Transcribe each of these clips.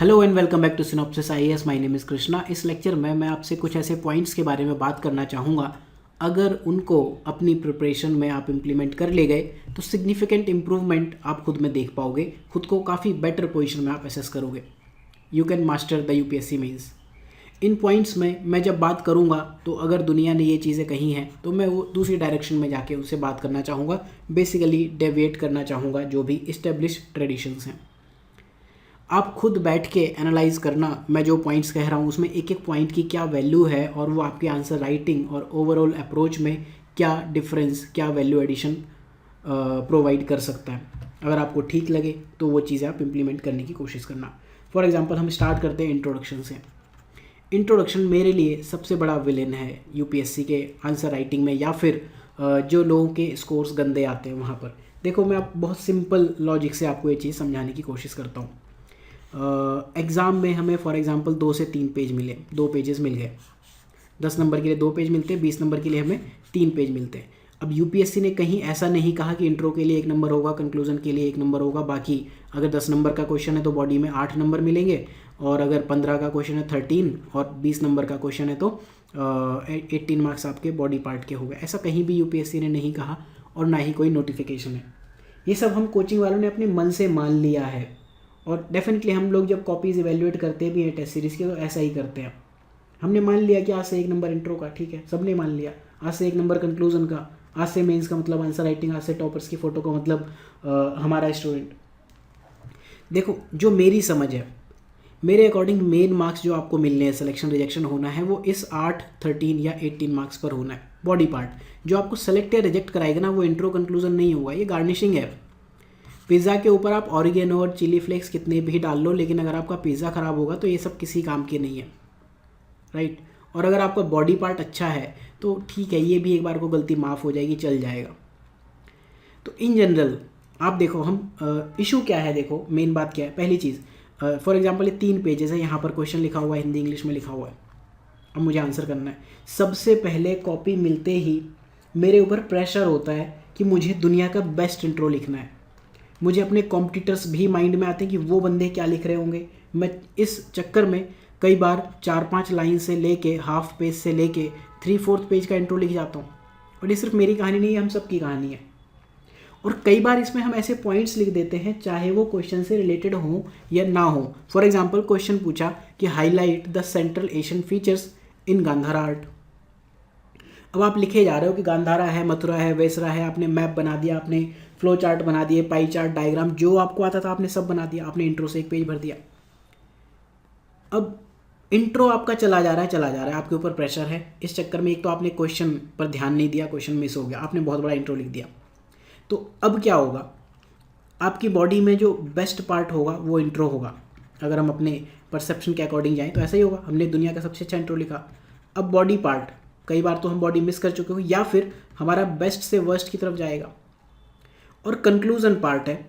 Hello and welcome back to Synopsis IAS. My name is Krishna. इस lecture में मैं आपसे कुछ ऐसे पॉइंट्स के बारे में बात करना चाहूँगा, अगर उनको अपनी प्रिपरेशन में आप इम्प्लीमेंट कर ले गए तो सिग्निफिकेंट इम्प्रूवमेंट आप खुद में देख पाओगे, खुद को काफ़ी बेटर पोजीशन में आप असेस करोगे। You can master the UPSC mains. इन पॉइंट्स में मैं जब बात करूँगा तो अगर दुनिया ने ये चीज़ें कही हैं तो मैं वो दूसरी डायरेक्शन में जाके उनसे बात करना चाहूँगा, बेसिकली डेविएट करना चाहूँगा जो भी इस्टेब्लिश ट्रेडिशंस हैं। आप खुद बैठ के एनालाइज करना, मैं जो पॉइंट्स कह रहा हूँ उसमें एक एक पॉइंट की क्या वैल्यू है और वो आपके आंसर राइटिंग और ओवरऑल अप्रोच में क्या डिफरेंस, क्या वैल्यू एडिशन प्रोवाइड कर सकता है। अगर आपको ठीक लगे तो वो चीज़ें आप इम्प्लीमेंट करने की कोशिश करना। फॉर एग्जांपल हम स्टार्ट करते हैं इंट्रोडक्शन से। इंट्रोडक्शन मेरे लिए सबसे बड़ा विलेन है यूपीएससी के आंसर राइटिंग में, या फिर जो लोगों के स्कोर्स गंदे आते हैं वहाँ पर। देखो, मैं आप बहुत सिंपल लॉजिक से आपको ये चीज़ समझाने की कोशिश करता हूँ। एग्ज़ाम में हमें फॉर एग्जांपल 2 से 3 पेज मिले, 2 पेजेस मिल गए। 10 नंबर के लिए 2 पेज मिलते हैं, 20 नंबर के लिए हमें 3 पेज मिलते हैं। अब यूपीएससी ने कहीं ऐसा नहीं कहा कि इंट्रो के लिए 1 नंबर होगा, कंक्लूजन के लिए 1 नंबर होगा, बाकी अगर 10 नंबर का क्वेश्चन है तो बॉडी में 8 नंबर मिलेंगे, और अगर 15 का क्वेश्चन है 13, और 20 नंबर का क्वेश्चन है तो 18 मार्क्स आपके बॉडी पार्ट के हो गए। ऐसा कहीं भी यूपीएससी ने नहीं कहा और ना ही कोई नोटिफिकेशन है। ये सब हम कोचिंग वालों ने अपने मन से मान लिया है, और डेफिनेटली हम लोग जब कॉपीज़ इवेल्युएट करते भी हैं टेस्ट सीरीज़ के तो ऐसा ही करते हैं। हमने मान लिया कि आज से 1 नंबर इंट्रो का, ठीक है, सबने मान लिया। आज से 1 नंबर कंक्लूजन का, आज से मेंस का मतलब आंसर राइटिंग, आज से टॉपर्स की फ़ोटो का मतलब हमारा स्टूडेंट। देखो, जो मेरी समझ है, मेरे अकॉर्डिंग मेन मार्क्स जो आपको मिलने हैं, सिलेक्शन रिजेक्शन होना है, वो इस 8, 13 या 18 मार्क्स पर होना है। बॉडी पार्ट जो आपको सेलेक्ट या रिजेक्ट कराएगा ना, वो इंट्रो कंक्लूजन नहीं होगा, ये गार्निशिंग है। पिज़्ज़ा के ऊपर आप ऑरिगेनो और चिली फ्लेक्स कितने भी डाल लो, लेकिन अगर आपका पिज़्ज़ा ख़राब होगा तो ये सब किसी काम के नहीं है, राइट। और अगर आपका बॉडी पार्ट अच्छा है तो ठीक है, ये भी एक बार को गलती माफ़ हो जाएगी, चल जाएगा। तो इन जनरल आप देखो, हम इशू क्या है, देखो मेन बात क्या है। पहली चीज़, फॉर एग्जांपल ये 3 पेजेस है, यहाँ पर क्वेश्चन लिखा हुआ है, हिंदी इंग्लिश में लिखा हुआ है, अब मुझे आंसर करना है। सबसे पहले कॉपी मिलते ही मेरे ऊपर प्रेशर होता है कि मुझे दुनिया का बेस्ट इंट्रो लिखना है। मुझे अपने कॉम्पिटिटर्स भी माइंड में आते हैं कि वो बंदे क्या लिख रहे होंगे। मैं इस चक्कर में कई बार 4-5 लाइन से लेके हाफ पेज से लेके 3/4 पेज का इंट्रो लिख जाता हूँ। और ये सिर्फ मेरी कहानी नहीं है, हम सबकी कहानी है। और कई बार इसमें हम ऐसे पॉइंट्स लिख देते हैं, चाहे वो क्वेश्चन से रिलेटेड हो या ना हो। फॉर एग्जाम्पल क्वेश्चन पूछा कि highlight the central Asian features in Gandhara art. अब आप लिखे जा रहे हो कि गांधारा है, मथुरा है, वेसरा है, आपने मैप बना दिया, आपने फ्लो चार्ट बना दिए, पाई चार्ट, डायग्राम, जो आपको आता था आपने सब बना दिया, आपने इंट्रो से 1 पेज भर दिया। अब इंट्रो आपका चला जा रहा है, आपके ऊपर प्रेशर है। इस चक्कर में एक तो आपने क्वेश्चन पर ध्यान नहीं दिया, क्वेश्चन मिस हो गया, आपने बहुत बड़ा इंट्रो लिख दिया। तो अब क्या होगा, आपकी बॉडी में जो बेस्ट पार्ट होगा वो इंट्रो होगा। अगर हम अपने परसेप्शन के अकॉर्डिंग जाएँ तो ऐसा ही होगा, हमने दुनिया का सबसे अच्छा इंट्रो लिखा। अब बॉडी पार्ट, कई बार तो हम बॉडी मिस कर चुके हो, या फिर हमारा बेस्ट से वर्स्ट की तरफ जाएगा। और कंक्लूजन पार्ट है,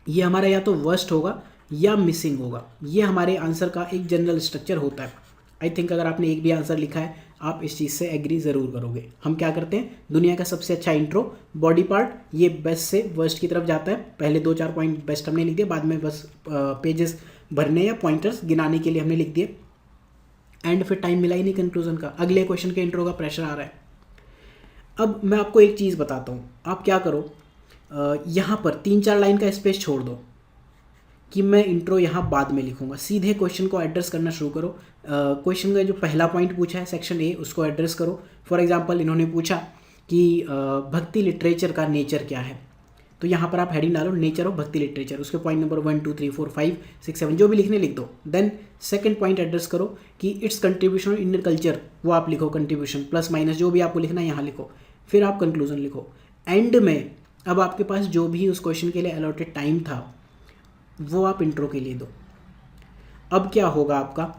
ये हमारा या तो वर्स्ट होगा या मिसिंग होगा। ये हमारे आंसर का एक जनरल स्ट्रक्चर होता है। आई थिंक अगर आपने एक भी आंसर लिखा है आप इस चीज़ से एग्री ज़रूर करोगे। हम क्या करते हैं, दुनिया का सबसे अच्छा इंट्रो, बॉडी पार्ट, ये बेस्ट से वर्स्ट की तरफ जाता है। पहले 2-4 पॉइंट बेस्ट हमने लिख दिए, बाद में बस पेजेस भरने या पॉइंटर्स गिनाने के लिए हमने लिख दिए, एंड फिर टाइम मिला ही नहीं कंक्लूजन का, अगले क्वेश्चन के इंट्रो का प्रेशर आ रहा है। अब मैं आपको एक चीज़ बताता हूँ, आप क्या करो, यहाँ पर 3-4 लाइन का स्पेस छोड़ दो कि मैं इंट्रो यहाँ बाद में लिखूँगा, सीधे क्वेश्चन को एड्रेस करना शुरू करो। क्वेश्चन का जो पहला पॉइंट पूछा है सेक्शन ए, उसको एड्रेस करो। फॉर एग्जांपल इन्होंने पूछा कि भक्ति लिटरेचर का नेचर क्या है, तो यहाँ पर आप हेडिंग डालो नेचर ऑफ भक्ति लिटरेचर, उसके पॉइंट नंबर 1, 2, 3, 4, 5, 6, 7 जो भी लिखने लिख दो। देन सेकंड पॉइंट एड्रेस करो कि it's contribution on Indian culture, वो आप लिखो, कंट्रीब्यूशन प्लस माइनस जो भी आपको लिखना है यहाँ लिखो, फिर आप कंक्लूजन लिखो। एंड में अब आपके पास जो भी उस क्वेश्चन के लिए अलॉटेड टाइम था वो आप इंट्रो के लिए दो। अब क्या होगा, आपका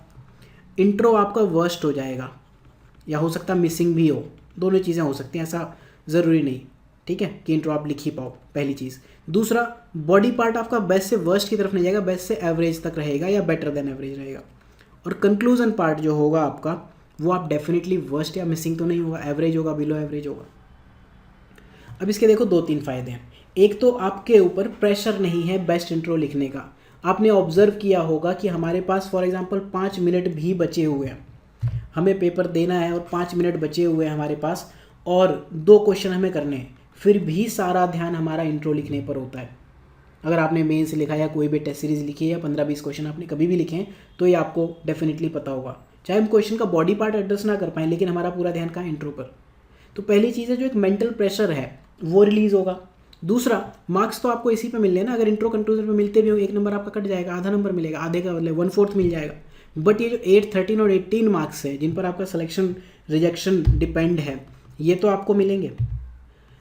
इंट्रो आपका वर्स्ट हो जाएगा, या हो सकता है मिसिंग भी हो, दोनों चीज़ें हो सकती हैं, ऐसा ज़रूरी नहीं, ठीक है, कि इंट्रो आप लिख ही पाओ, पहली चीज़। दूसरा, बॉडी पार्ट आपका बेस्ट से वर्स्ट की तरफ नहीं जाएगा, बेस्ट से एवरेज तक रहेगा या बेटर देन एवरेज रहेगा। और कंक्लूजन पार्ट जो होगा आपका, वो आप डेफिनेटली वर्स्ट या मिसिंग तो नहीं होगा, एवरेज होगा, बिलो एवरेज होगा। अब इसके देखो 2-3 फ़ायदे हैं। एक तो आपके ऊपर प्रेशर नहीं है बेस्ट इंट्रो लिखने का। आपने ऑब्जर्व किया होगा कि हमारे पास फॉर एग्जांपल 5 मिनट भी बचे हुए हैं, हमें पेपर देना है और 5 मिनट बचे हुए हैं हमारे पास और 2 क्वेश्चन हमें करने हैं, फिर भी सारा ध्यान हमारा इंट्रो लिखने पर होता है। अगर आपने मेंस लिखा या कोई भी टेस्ट सीरीज लिखी है या 15-20 क्वेश्चन आपने कभी भी लिखे हैं तो ये आपको डेफिनेटली पता होगा, चाहे हम क्वेश्चन का बॉडी पार्ट एड्रेस ना कर पाएँ लेकिन हमारा पूरा ध्यान कहाँ, इंट्रो पर। तो पहली चीज़ है जो एक मेंटल प्रेशर है वो रिलीज़ होगा। दूसरा, मार्क्स तो आपको इसी पे मिलने हैं ना, अगर इंट्रो कंक्लूजन पे मिलते भी हो 1 नंबर आपका कट जाएगा, आधा नंबर मिलेगा, आधे का मतलब 1/4 मिल जाएगा। बट ये जो 8, 13 और 18 मार्क्स है जिन पर आपका सिलेक्शन रिजेक्शन डिपेंड है, ये तो आपको मिलेंगे।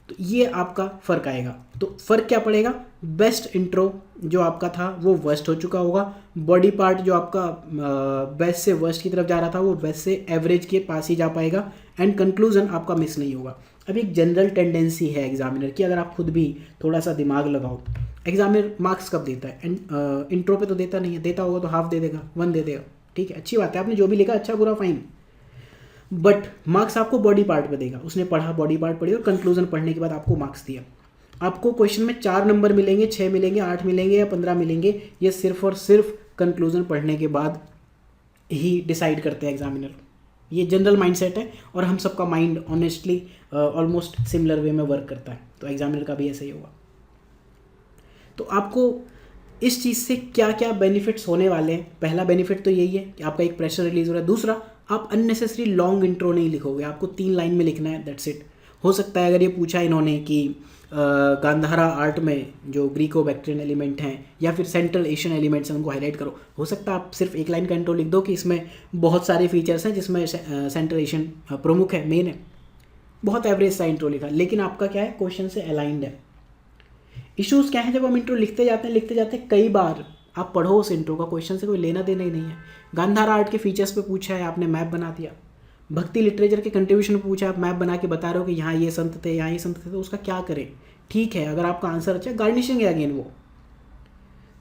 तो ये आपका फ़र्क आएगा। तो फ़र्क क्या पड़ेगा, बेस्ट इंट्रो जो आपका था वो वर्स्ट हो चुका होगा, बॉडी पार्ट जो आपका बेस्ट से वर्स्ट की तरफ जा रहा था वो बेस्ट से एवरेज के पास ही जा पाएगा, एंड कंक्लूजन आपका मिस नहीं होगा। अब एक जनरल टेंडेंसी है एग्जामिनर की, अगर आप खुद भी थोड़ा सा दिमाग लगाओ, एग्जामिनर मार्क्स कब देता है, एंड इंट्रो पे तो देता नहीं है, देता होगा तो हाफ दे देगा, 1 दे देगा, ठीक है, अच्छी बात है, आपने जो भी लिखा अच्छा बुरा फाइन, बट मार्क्स आपको बॉडी पार्ट पे देगा। उसने पढ़ा, बॉडी पार्ट पढ़ी और कंक्लूजन पढ़ने के बाद आपको मार्क्स दिया। आपको क्वेश्चन में 4 नंबर मिलेंगे, 6 मिलेंगे, 8 मिलेंगे या 15 मिलेंगे, ये सिर्फ और सिर्फ कंक्लूजन पढ़ने के बाद ही डिसाइड करते हैं एग्जामिनर। ये जनरल माइंडसेट है और हम सबका mind honestly almost similar way में वर्क करता है, तो एग्जामिनर का भी ऐसा ही होगा। तो आपको इस चीज़ से क्या क्या बेनिफिट्स होने वाले हैं, पहला बेनिफिट तो यही है कि आपका एक प्रेशर रिलीज हो रहा है। दूसरा, आप अननेसेसरी लॉन्ग इंट्रो नहीं लिखोगे, आपको 3 लाइन में लिखना है, दैट्स इट। हो सकता है अगर ये पूछा इन्होंने कि गांधारा आर्ट में जो ग्रीको बैक्ट्रियन एलिमेंट हैं या फिर सेंट्रल एशियन एलिमेंट्स हैं उनको हाईलाइट करो, हो सकता है आप सिर्फ 1 लाइन का इंट्रो लिख दो कि इसमें बहुत सारे फीचर्स हैं जिसमें सेंट्रल एशियन प्रमुख है, मेन है, बहुत एवरेज सा इंट्रो लिखा, लेकिन आपका क्या है, क्वेश्चन से अलाइंड है। इश्यूज़ क्या है, जब हम इंट्रो लिखते जाते हैं कई बार आप पढ़ो उस इंट्रो का, क्वेश्चन से कोई लेना देना ही नहीं है। गांधारा आर्ट के फीचर्स पे पूछा है, आपने मैप बना दिया। भक्ति लिटरेचर के कंट्रीब्यूशन पे पूछा, आप मैप बना के बता रहे हो कि यहाँ ये संत थे, यहाँ ये संत थे, तो उसका क्या करें। ठीक है, अगर आपका आंसर अच्छा है, गार्निशिंग है अगेन वो।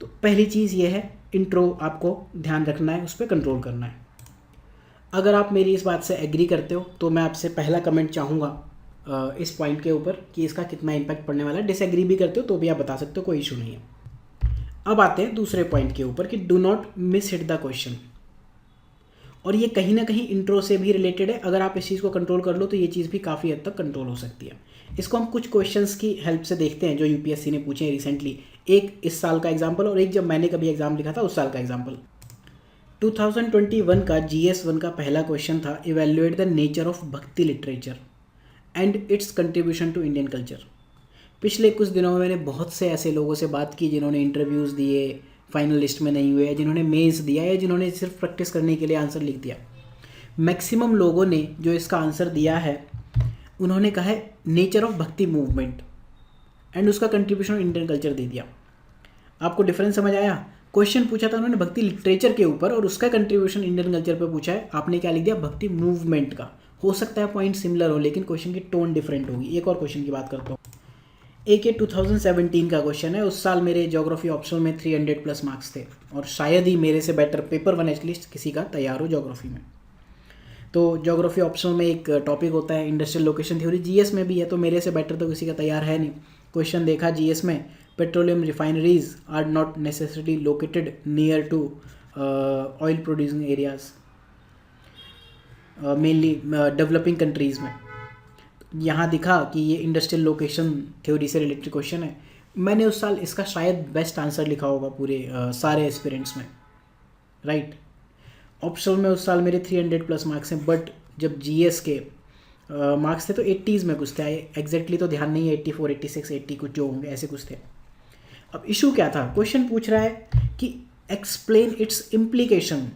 तो पहली चीज़ ये है, इंट्रो आपको ध्यान रखना है, उस पर कंट्रोल करना है। अगर आप मेरी इस बात से एग्री करते हो तो मैं आपसे पहला कमेंट चाहूँगा इस पॉइंट के ऊपर कि इसका कितना इम्पैक्ट पड़ने वाला है। डिसएग्री भी करते हो तो भी आप बता सकते हो, कोई इशू नहीं है। अब आते हैं दूसरे पॉइंट के ऊपर कि do not miss hit the question, और ये कहीं ना कहीं इंट्रो से भी रिलेटेड है। अगर आप इस चीज़ को कंट्रोल कर लो तो ये चीज़ भी काफ़ी हद तक कंट्रोल हो सकती है। इसको हम कुछ क्वेश्चंस की हेल्प से देखते हैं जो यूपीएससी ने पूछे हैं रिसेंटली, एक इस साल का एग्जाम्पल और एक जब मैंने कभी एग्जाम लिखा था उस साल का एग्जाम्पल। 2021 का GS1 का पहला क्वेश्चन था, evaluate the nature of bhakti literature and its contribution to Indian culture. पिछले कुछ दिनों में मैंने बहुत से ऐसे लोगों से बात की जिन्होंने इंटरव्यूज़ दिए, फाइनल लिस्ट में नहीं हुए, जिन्होंने मेंस दिया या जिन्होंने सिर्फ प्रैक्टिस करने के लिए आंसर लिख दिया। मैक्सिमम लोगों ने जो इसका आंसर दिया है उन्होंने कहा है नेचर ऑफ भक्ति मूवमेंट एंड उसका कंट्रीब्यूशन इंडियन कल्चर दे दिया। आपको डिफरेंस समझ आया? क्वेश्चन पूछा था उन्होंने भक्ति लिटरेचर के ऊपर और उसका कंट्रीब्यूशन इंडियन कल्चर पे पूछा है, आपने क्या लिख दिया, भक्ति मूवमेंट का। हो सकता है पॉइंट सिमिलर हो लेकिन क्वेश्चन की टोन डिफरेंट होगी। एक और क्वेश्चन की बात करता हूँ, एक ये 2017 का क्वेश्चन है। उस साल मेरे ज्योग्राफी ऑप्शनल में 300+ मार्क्स थे और शायद ही मेरे से बेटर पेपर 1 एटलीस्ट किसी का तैयार हो ज्योग्राफी में। तो ज्योग्राफी ऑप्शनल में एक टॉपिक होता है इंडस्ट्रियल लोकेशन थ्योरी, जीएस में भी है, तो मेरे से बेटर तो किसी का तैयार है नहीं। क्वेश्चन देखा जीएस में, petroleum refineries are not necessarily located near to oil producing areas, mainly developing countries में। यहाँ दिखा कि ये इंडस्ट्रियल लोकेशन थ्योरी से रिलेटेड क्वेश्चन है। मैंने उस साल इसका शायद बेस्ट आंसर लिखा होगा पूरे सारे एस्पिरेंट्स में, राइट। ऑप्शनल में उस साल मेरे 300+ मार्क्स हैं, बट जब जीएस के मार्क्स थे तो 80s में कुछ थे, एग्जैक्टली तो ध्यान नहीं है, 84, 86, 80 कुछ जो होंगे ऐसे कुछ थे। अब इशू क्या था, क्वेश्चन पूछ रहा है कि एक्सप्लेन इट्स इम्प्लीकेशन,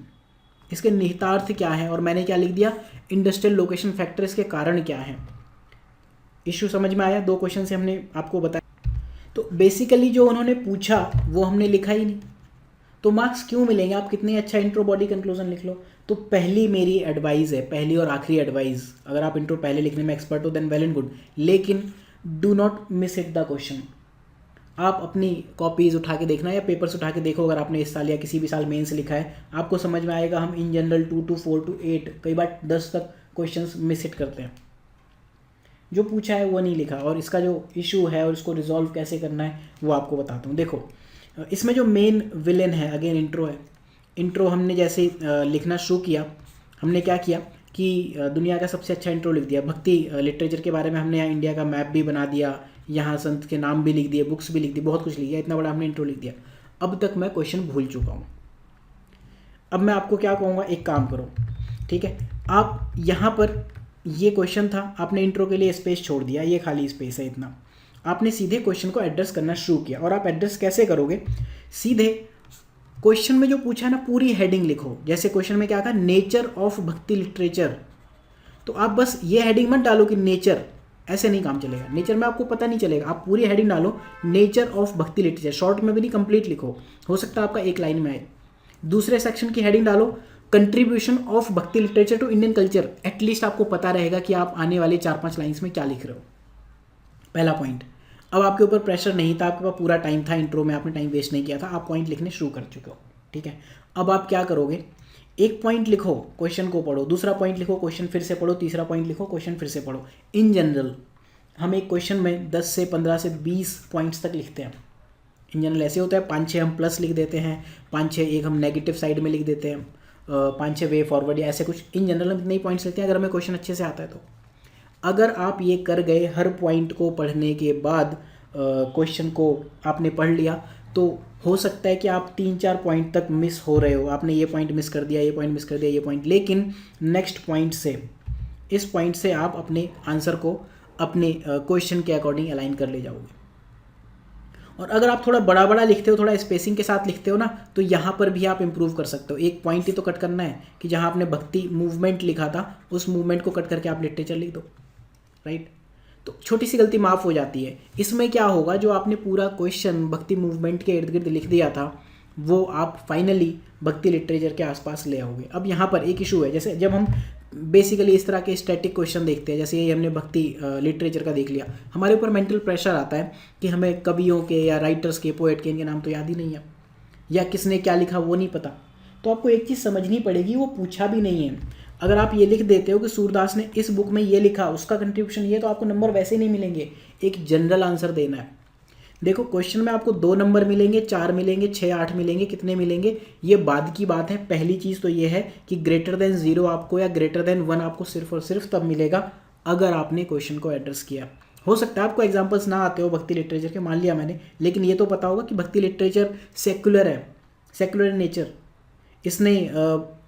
इसके निहितार्थ क्या है, और मैंने क्या लिख दिया, इंडस्ट्रियल लोकेशन फैक्टर, इसके कारण क्या है। इशू समझ में आया? 2 क्वेश्चन से हमने आपको बताया। तो बेसिकली जो उन्होंने पूछा वो हमने लिखा ही नहीं, तो मार्क्स क्यों मिलेंगे? आप कितने अच्छा इंट्रो बॉडी कंक्लूजन लिख लो। तो पहली मेरी एडवाइस है, पहली और आखिरी एडवाइस, अगर आप इंट्रो पहले लिखने में एक्सपर्ट हो देन वेल एंड गुड, लेकिन do not miss it the question. आप अपनी कॉपीज़ उठा के देखना या पेपर्स उठा के देखो, अगर आपने इस साल या किसी भी साल मेंस लिखा है आपको समझ में आएगा। हम इन जनरल 2 to 4 to 8 कई बार 10 तक क्वेश्चंस मिस इट करते हैं, जो पूछा है वो नहीं लिखा। और इसका जो इशू है और इसको रिजॉल्व कैसे करना है वो आपको बताता हूँ। देखो इसमें जो मेन विलेन है, अगेन इंट्रो है। इंट्रो हमने जैसे लिखना शुरू किया, हमने क्या किया कि दुनिया का सबसे अच्छा इंट्रो लिख दिया। भक्ति लिटरेचर के बारे में हमने यहाँ इंडिया का मैप भी बना दिया, यहाँ संत के नाम भी लिख दिए, बुक्स भी लिख दी, बहुत कुछ लिख दिया, इतना बड़ा हमने इंट्रो लिख दिया। अब तक मैं क्वेश्चन भूल चुका हूँ। अब मैं आपको क्या कहूँगा, एक काम करो, ठीक है, आप यहाँ पर ये क्वेश्चन था, आपने इंट्रो के लिए स्पेस छोड़ दिया, ये खाली स्पेस है इतना, आपने सीधे क्वेश्चन को एड्रेस करना शुरू किया। और आप एड्रेस कैसे करोगे, सीधे क्वेश्चन में जो पूछा है ना पूरी हेडिंग लिखो। जैसे क्वेश्चन में क्या था, नेचर ऑफ भक्ति लिटरेचर, तो आप बस ये हेडिंग मत डालो कि नेचर, ऐसे नहीं काम चलेगा, नेचर में आपको पता नहीं चलेगा। आप पूरी हेडिंग डालो nature of bhakti literature, short में भी नहीं, कंप्लीट लिखो, हो सकता है आपका एक लाइन में आए। दूसरे सेक्शन की हेडिंग डालो contribution of bhakti literature to Indian culture, at least आपको पता रहेगा कि आप आने वाले 4-5 लाइन्स में क्या लिख रहे हो। पहला पॉइंट। अब आपके ऊपर प्रेशर नहीं था, आपके पास पूरा टाइम था, इंट्रो में आपने टाइम वेस्ट नहीं किया था, आप पॉइंट लिखने शुरू कर चुके हो, ठीक है। अब आप क्या करोगे, एक पॉइंट लिखो, क्वेश्चन को पढ़ो, दूसरा पॉइंट लिखो, क्वेश्चन फिर से पढ़ो, तीसरा पॉइंट लिखो, क्वेश्चन फिर से पढ़ो। इन जनरल हम एक क्वेश्चन में 10 से 15 से 20 पॉइंट्स तक लिखते हैं। इन जनरल ऐसे होता है, 5-6 हम प्लस लिख देते हैं, 5-6 एक हम नेगेटिव साइड में लिख देते हैं, 5-6 वे फॉरवर्ड या ऐसे कुछ। इन जनरल हम इतने ही पॉइंट्स लेते हैं अगर हमें क्वेश्चन अच्छे से आता है तो। अगर आप ये कर गए, हर पॉइंट को पढ़ने के बाद क्वेश्चन को आपने पढ़ लिया, तो हो सकता है कि आप 3-4 पॉइंट तक मिस हो रहे हो, आपने ये पॉइंट मिस कर दिया, ये पॉइंट मिस कर दिया, ये पॉइंट, लेकिन नेक्स्ट पॉइंट से, इस पॉइंट से आप अपने आंसर को अपने क्वेश्चन के अकॉर्डिंग अलाइन कर ले जाओगे। और अगर आप थोड़ा बड़ा बड़ा लिखते हो, थोड़ा स्पेसिंग के साथ लिखते हो ना, तो यहाँ पर भी आप इम्प्रूव कर सकते हो। एक पॉइंट ही तो कट करना है कि जहाँ आपने भक्ति मूवमेंट लिखा था, उस मूवमेंट को कट करके आप लिटरेचर लिख दो, राइट। तो छोटी सी गलती माफ़ हो जाती है। इसमें क्या होगा, जो आपने पूरा क्वेश्चन भक्ति मूवमेंट के इर्द गिर्द लिख दिया था, वो आप फाइनली भक्ति लिटरेचर के आसपास ले आओगे। अब यहाँ पर एक इशू है, जैसे जब हम बेसिकली इस तरह के स्टैटिक क्वेश्चन देखते हैं, जैसे ये हमने भक्ति लिटरेचर का देख लिया, हमारे ऊपर मेंटल प्रेशर आता है कि हमें कवियों के या राइटर्स के, पोएट के, इनके नाम तो याद ही नहीं है, या किसने क्या लिखा वो नहीं पता। तो आपको एक चीज़ समझनी पड़ेगी, वो पूछा भी नहीं है। अगर आप ये लिख देते हो कि सूरदास ने इस बुक में ये लिखा, उसका कंट्रीब्यूशन ये, तो आपको नंबर वैसे ही नहीं मिलेंगे। एक जनरल आंसर देना है। देखो क्वेश्चन में आपको 2 नंबर मिलेंगे, 4 मिलेंगे, 6, 8 मिलेंगे, कितने मिलेंगे ये बाद की बात है। पहली चीज़ तो ये है कि ग्रेटर देन 0 आपको या ग्रेटर देन 1 आपको सिर्फ और सिर्फ तब मिलेगा अगर आपने क्वेश्चन को एड्रेस किया। हो सकता है आपको एग्जाम्पल्स ना आते हो भक्ति लिटरेचर के, मान लिया मैंने, लेकिन ये तो पता होगा कि भक्ति लिटरेचर सेक्युलर है, सेक्युलर नेचर, इसने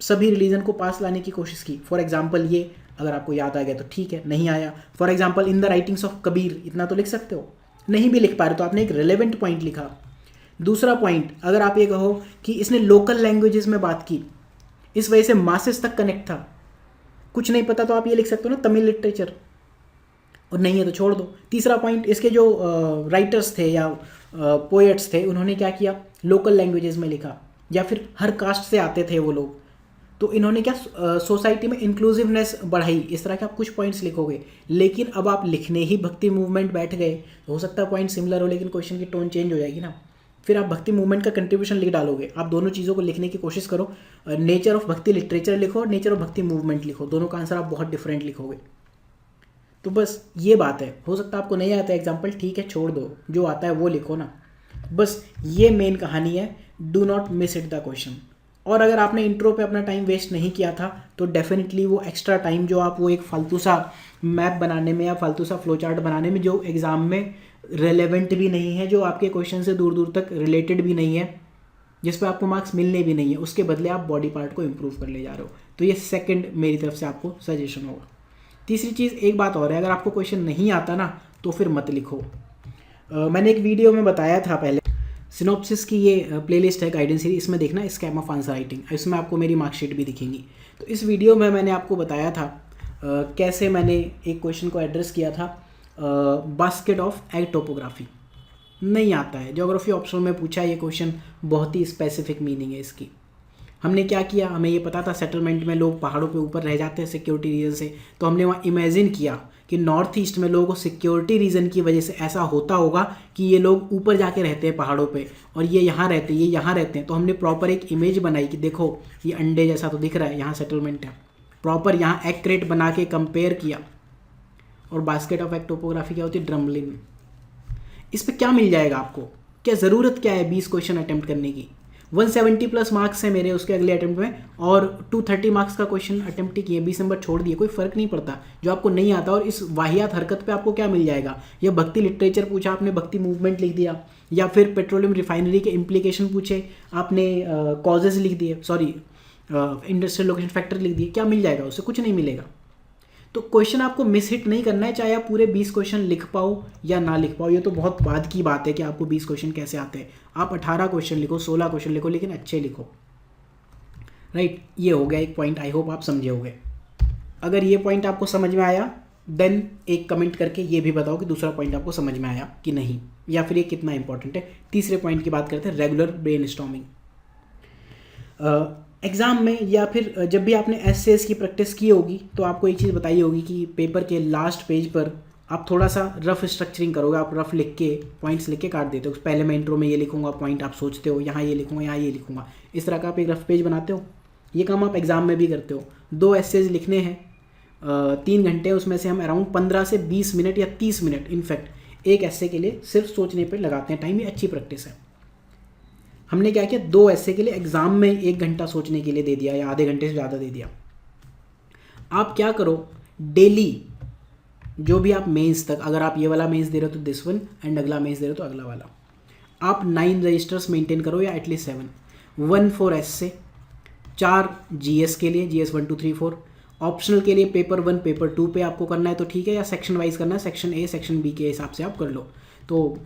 सभी रिलीजन को पास लाने की कोशिश की। फॉर एग्जाम्पल ये अगर आपको याद आ गया तो ठीक है, नहीं आया, for example in the writings of Kabir, इतना तो लिख सकते हो। नहीं भी लिख पा रहे तो आपने एक रेलेवेंट पॉइंट लिखा। दूसरा पॉइंट, अगर आप ये कहो कि इसने लोकल लैंग्वेजेस में बात की, इस वजह से मासेस तक कनेक्ट था, कुछ नहीं पता तो आप ये लिख सकते हो ना, तमिल लिटरेचर, और नहीं है तो छोड़ दो। तीसरा पॉइंट, इसके जो राइटर्स थे या पोएट्स थे, उन्होंने क्या किया, लोकल लैंग्वेजेस में लिखा, या फिर हर कास्ट से आते थे वो लोग, तो इन्होंने क्या सोसाइटी में इंक्लूसिवनेस बढ़ाई। इस तरह के आप कुछ पॉइंट्स लिखोगे। लेकिन अब आप लिखने ही भक्ति मूवमेंट बैठ गए, तो हो सकता है पॉइंट सिमिलर हो, लेकिन क्वेश्चन की टोन चेंज हो जाएगी ना। फिर आप भक्ति मूवमेंट का कंट्रीब्यूशन लिख डालोगे। आप दोनों चीज़ों को लिखने की कोशिश करो, नेचर ऑफ भक्ति लिटरेचर लिखो, नेचर ऑफ भक्ति मूवमेंट लिखो, दोनों का आंसर आप बहुत डिफरेंट लिखोगे। तो बस ये बात है। हो सकता है आपको नहीं आता एग्जाम्पल, ठीक है, छोड़ दो, जो आता है वो लिखो ना। बस ये मेन कहानी है, do not miss it the question. और अगर आपने इंट्रो पे अपना टाइम वेस्ट नहीं किया था, तो डेफिनेटली वो एक्स्ट्रा टाइम जो आप वो एक फालतू सा मैप बनाने में या फालतू सा फ्लो चार्ट बनाने में, जो एग्ज़ाम में रेलेवेंट भी नहीं है, जो आपके क्वेश्चन से दूर दूर तक रिलेटेड भी नहीं है, जिस पे आपको मार्क्स मिलने भी नहीं है, उसके बदले आप बॉडी पार्ट को इम्प्रूव कर ले जा रहे हो। तो ये सेकंड मेरी तरफ से आपको सजेशन होगा। तीसरी चीज़, एक बात और है, अगर आपको क्वेश्चन नहीं आता ना, तो फिर मत लिखो। मैंने एक वीडियो में बताया था पहले, सिनॉप्सिस की ये प्लेलिस्ट है गाइडेंस सीरीज, इसमें देखना स्कैम ऑफ आंसर राइटिंग, इसमें आपको मेरी मार्कशीट भी दिखेंगी। तो इस वीडियो में मैंने आपको बताया था कैसे मैंने एक क्वेश्चन को एड्रेस किया था, बास्केट ऑफ एग टोपोग्राफी। नहीं आता है, ज्योग्राफी ऑप्शन में पूछा ये क्वेश्चन, बहुत ही स्पेसिफिक मीनिंग है इसकी। हमने क्या किया, हमें ये पता था सेटलमेंट में लोग पहाड़ों पे ऊपर रह जाते हैं सिक्योरिटी रीज़न से, तो हमने वहाँ इमेजिन किया कि नॉर्थ ईस्ट में लोगों को सिक्योरिटी रीज़न की वजह से ऐसा होता होगा कि ये लोग ऊपर जाके रहते हैं पहाड़ों पे और ये यहाँ रहते हैं, ये यहाँ रहते हैं। तो हमने प्रॉपर एक इमेज बनाई कि देखो ये अंडे जैसा तो दिख रहा है, यहाँ सेटलमेंट है, प्रॉपर यहाँ एक्यूरेट बना के कंपेयर किया। और बास्केट ऑफ एग टोपोग्राफी क्या होती है, ड्रमलिन। इस पर क्या मिल जाएगा आपको, क्या ज़रूरत क्या है 20 क्वेश्चन अटैम्प्ट करने की? 170 प्लस मार्क्स है मेरे उसके अगले अटैम्प्ट में, और 230 मार्क्स का क्वेश्चन अटैम्प्ट ही किए, 20 नंबर छोड़ दिए, कोई फ़र्क नहीं पड़ता जो आपको नहीं आता। और इस वाहियात हरकत पे आपको क्या मिल जाएगा? या भक्ति लिटरेचर पूछा आपने, भक्ति मूवमेंट लिख दिया, या फिर पेट्रोलियम रिफाइनरी के इम्प्लीकेशन पूछे आपने, कॉजेज लिख दिए, सॉरी इंडस्ट्रियल लोकेशन फैक्टर लिख दिए, क्या मिल जाएगा? उससे कुछ नहीं मिलेगा। तो क्वेश्चन आपको मिस हिट नहीं करना है, चाहे आप पूरे 20 क्वेश्चन लिख पाओ या ना लिख पाओ। ये तो बहुत बाद की बात है कि आपको 20 क्वेश्चन कैसे आते हैं। आप 18 क्वेश्चन लिखो, 16 क्वेश्चन लिखो, लेकिन अच्छे लिखो, राइट। ये हो गया एक पॉइंट, आई होप आप समझे होंगे। अगर ये पॉइंट आपको समझ में आया देन एक कमेंट करके ये भी बताओ कि दूसरा पॉइंट आपको समझ में आया कि नहीं, या फिर ये कितना इंपॉर्टेंट है। तीसरे पॉइंट की बात करते हैं, रेगुलर ब्रेनस्टॉर्मिंग। एग्ज़ाम में या फिर जब भी आपने एसेस की प्रैक्टिस की होगी तो आपको एक चीज़ बताई होगी कि पेपर के लास्ट पेज पर आप थोड़ा सा रफ स्ट्रक्चरिंग करोगे, आप रफ लिख के पॉइंट्स लिख के काट देते हो। पहले मैं इंट्रो में ये लिखूंगा पॉइंट, आप सोचते हो यहाँ ये लिखूंगा, यहाँ ये लिखूंगा, इस तरह का आप एक रफ पेज बनाते हो। ये काम आप एग्ज़ाम में भी करते हो। 2 एसेज लिखने हैं, 3 घंटे, उसमें से हम अराउंड 15 से 20 मिनट या 30 मिनट इनफैक्ट एक एसे के लिए सिर्फ सोचने पर लगाते हैं टाइम। ये अच्छी प्रैक्टिस है। हमने क्या किया, 2 एसे के लिए एग्ज़ाम में 1 घंटा सोचने के लिए दे दिया, या आधे घंटे से ज़्यादा दे दिया। आप क्या करो, डेली जो भी आप मेंस तक, अगर आप ये वाला मेंस दे रहे हो तो दिस वन, एंड अगला मेंस दे रहे हो तो अगला वाला, आप 9 रजिस्टर्स मेंटेन करो, या एटलीस्ट 7, 1 4 एस से, 4 जीएस के लिए, जीएस 1 2 3 4, ऑप्शनल के लिए पेपर 1 पेपर 2 पे आपको करना है तो ठीक है, या सेक्शन वाइज करना है, सेक्शन ए सेक्शन बी के हिसाब से आप कर लो। तो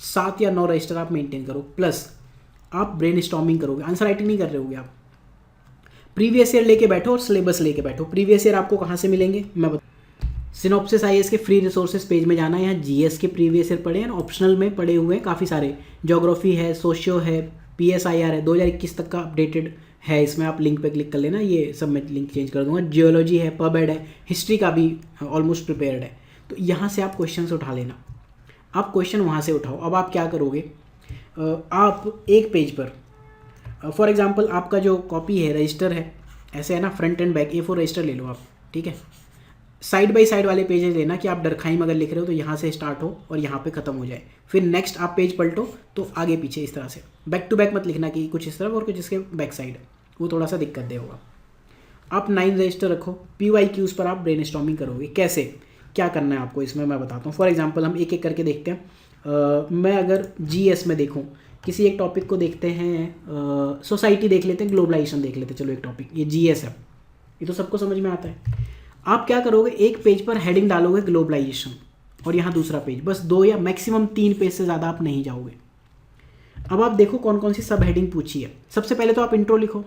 7 या 9 रजिस्टर आप मेंटेन करो, प्लस आप ब्रेनस्टॉर्मिंग करोगे, आंसर राइटिंग नहीं कर रहे होगे आप। प्रीवियस ईयर लेके बैठो और सिलेबस लेके बैठो। प्रीवियस ईयर आपको कहाँ से मिलेंगे मैं बता, सिनॉप्सिस आईएएस के फ्री रिसोर्सेज पेज में जाना है, यहाँ जीएस के प्रीवियस ईयर पढ़े हैं, ऑप्शनल में पढ़े हुए हैं काफ़ी सारे, ज्योग्राफी है, सोशियो है, पीएसआईआर है, 2021 तक का अपडेटेड है, इसमें आप लिंक पे क्लिक कर लेना, ये सब मैं लिंक चेंज कर दूंगा। जियोलॉजी है, पबएड है, हिस्ट्री का भी ऑलमोस्ट प्रिपेयर्ड है। तो यहाँ से आप क्वेश्चन उठा लेना, आप क्वेश्चन वहाँ से उठाओ। अब आप क्या करोगे, आप एक पेज पर, फॉर एग्जांपल आपका जो कॉपी है, रजिस्टर है, ऐसे है ना, front end back A4 register ले लो आप, ठीक है। साइड बाय साइड वाले पेजेस लेना कि आप डरखाइम अगर लिख रहे हो तो यहाँ से स्टार्ट हो और यहाँ पे ख़त्म हो जाए, फिर नेक्स्ट आप पेज पलटो तो आगे पीछे इस तरह से, बैक टू बैक मत लिखना कि कुछ इस तरफ और कुछ इसके बैक साइड, वो थोड़ा सा दिक्कत दे होगा। आप 9 रजिस्टर रखो, PYQs पर आप ब्रेनस्टॉर्मिंग करोगे। कैसे, क्या करना है आपको इसमें मैं बताता हूँ। फॉर एग्जाम्पल हम एक एक करके देखते हैं। मैं अगर GS में देखूँ, किसी एक टॉपिक को देखते हैं, सोसाइटी देख लेते हैं, ग्लोबलाइजेशन देख लेते हैं, चलो एक टॉपिक, ये GS है, ये तो सबको समझ में आता है। आप क्या करोगे, एक पेज पर हेडिंग डालोगे ग्लोबलाइजेशन, और यहाँ दूसरा पेज, बस 2 या मैक्सिमम 3 पेज से ज़्यादा आप नहीं जाओगे। अब आप देखो कौन कौन सी सब हेडिंग पूछी है। सबसे पहले तो आप इंट्रो लिखो,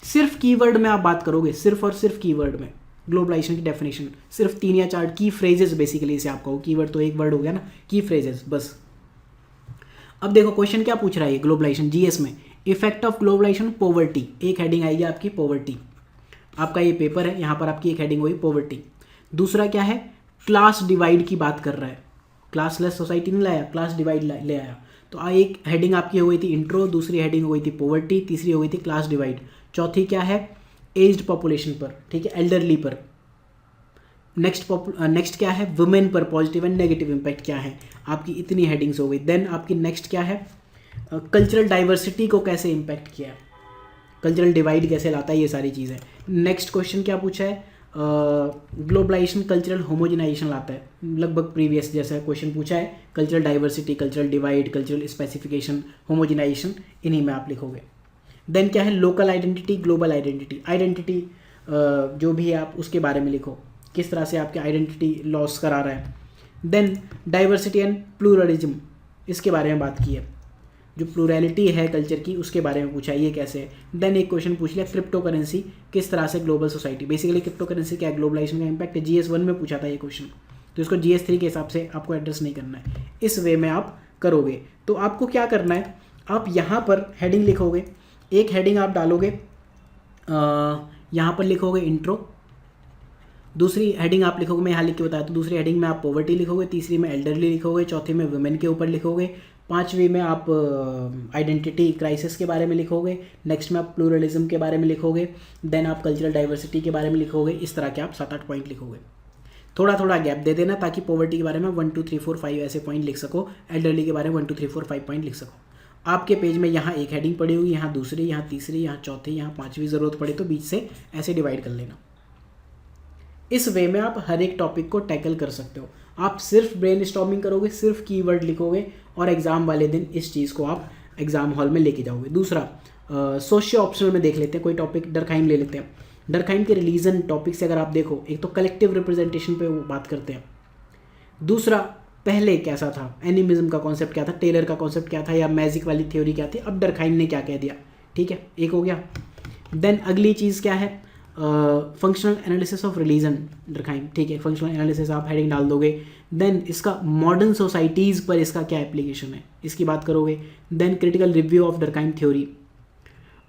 सिर्फ कीवर्ड में आप बात करोगे, सिर्फ और सिर्फ कीवर्ड में। ग्लोबलाइजेशन की डेफिनेशन सिर्फ 3 या 4 की फ्रेजेस, बेसिकली इसे आप कहो, कीवर्ड तो एक वर्ड हो गया ना, की फ्रेजेस बस। अब देखो क्वेश्चन क्या पूछ रहा है ग्लोबलाइजेशन GS में, इफेक्ट ऑफ ग्लोबलाइजेशन पॉवर्टी, एक हेडिंग आएगी आपकी पॉवर्टी। आपका ये पेपर है, यहाँ पर आपकी एक हेडिंग हुई पॉवर्टी। दूसरा क्या है, क्लास डिवाइड की बात कर रहा है, क्लासलेस सोसाइटी नहीं लाया, क्लास डिवाइड ले आया। तो एक हेडिंग आपकी हो गई थी इंट्रो, दूसरी हेडिंग हो गई थी पॉवर्टी, तीसरी हो गई थी क्लास डिवाइड, चौथी क्या है, एज्ड पॉपुलेशन पर, ठीक है, एल्डरली पर। नेक्स्ट क्या है, वुमेन पर, पॉजिटिव एंड नेगेटिव इम्पैक्ट क्या है, आपकी इतनी हेडिंग्स हो गई। देन आपकी नेक्स्ट क्या है, कल्चरल डाइवर्सिटी को कैसे इम्पैक्ट किया है, कल्चरल डिवाइड कैसे लाता है, ये सारी चीज़ें। नेक्स्ट क्वेश्चन क्या पूछा है, ग्लोबलाइजेशन कल्चरल होमोजेनाइजेशन लाता है, लगभग प्रीवियस जैसा क्वेश्चन पूछा है। Cultural diversity, cultural divide, cultural specification, homogenization, इन्हीं में आप लिखोगे। देन क्या है, local identity, global identity, identity जो भी है आप उसके बारे में लिखो, किस तरह से आपकी आइडेंटिटी लॉस करा रहा है। देन डाइवर्सिटी एंड प्लूरलिज्म, इसके बारे में बात की है, जो प्लूरलिटी है कल्चर की उसके बारे में पूछा है, ये कैसे है। देन एक क्वेश्चन पूछ लिया, क्रिप्टो करेंसी किस तरह से global society, basically crypto currency क्या है, ग्लोबलाइजेशन का इम्पैक्ट है, GS 1 में पूछा था ये क्वेश्चन, तो इसको GS 3 के हिसाब से आपको एड्रेस नहीं करना है, इस वे में आप करोगे। तो आपको क्या करना है, आप यहाँ पर हेडिंग लिखोगे, एक हेडिंग आप डालोगे, यहाँ पर लिखोगे इंट्रो, दूसरी हेडिंग आप लिखोगे, मैं यहाँ लिख के बताया, तो दूसरी हेडिंग में आप पॉवर्टी लिखोगे, तीसरी में एल्डरली लिखोगे, चौथी में वुमेन के ऊपर लिखोगे, पांचवी में आप आइडेंटिटी क्राइसिस के बारे में लिखोगे, नेक्स्ट में आप प्लूरलिज्म के बारे में लिखोगे, देन आप कल्चरल डाइवर्सिटी के बारे में लिखोगे। इस तरह के आप 7-8 पॉइंट लिखोगे। थोड़ा थोड़ा गैप दे देना ताकि पॉवर्टी के बारे में 1 2 3 4 5 ऐसे पॉइंट लिख सको, एल्डरली के बारे में 1 2 3 4 5 पॉइंट लिख सको। आपके पेज में यहाँ एक हेडिंग पड़ी होगी, यहाँ दूसरी, यहाँ तीसरी, यहाँ चौथी, यहाँ पांचवी, ज़रूरत पड़े तो बीच से ऐसे डिवाइड कर लेना। इस वे में आप हर एक टॉपिक को टैकल कर सकते हो। आप सिर्फ ब्रेनस्टॉर्मिंग करोगे, सिर्फ कीवर्ड लिखोगे और एग्जाम वाले दिन इस चीज़ को आप एग्जाम हॉल में लेके जाओगे। दूसरा, सोशियो ऑप्शनल में देख लेते हैं, कोई टॉपिक डरखाइम ले लेते हैं। डरखाइम के रिलीजन टॉपिक से अगर आप देखो, एक तो कलेक्टिव रिप्रेजेंटेशन पे वो बात करते हैं। दूसरा, पहले कैसा था, एनिमिज्म का कॉन्सेप्ट क्या था, टेलर का कॉन्सेप्ट क्या था, या मैजिक वाली थ्योरी क्या थी, अब डरखाइम ने क्या कह दिया। ठीक है, एक हो गया। देन अगली चीज़ क्या है, functional analysis of religion Durkheim. ठीक है, फंक्शनल एनालिसिस आप हेडिंग डाल दोगे। देन इसका मॉडर्न सोसाइटीज़ पर इसका क्या एप्लीकेशन है, इसकी बात करोगे। Then critical review of Durkheim theory,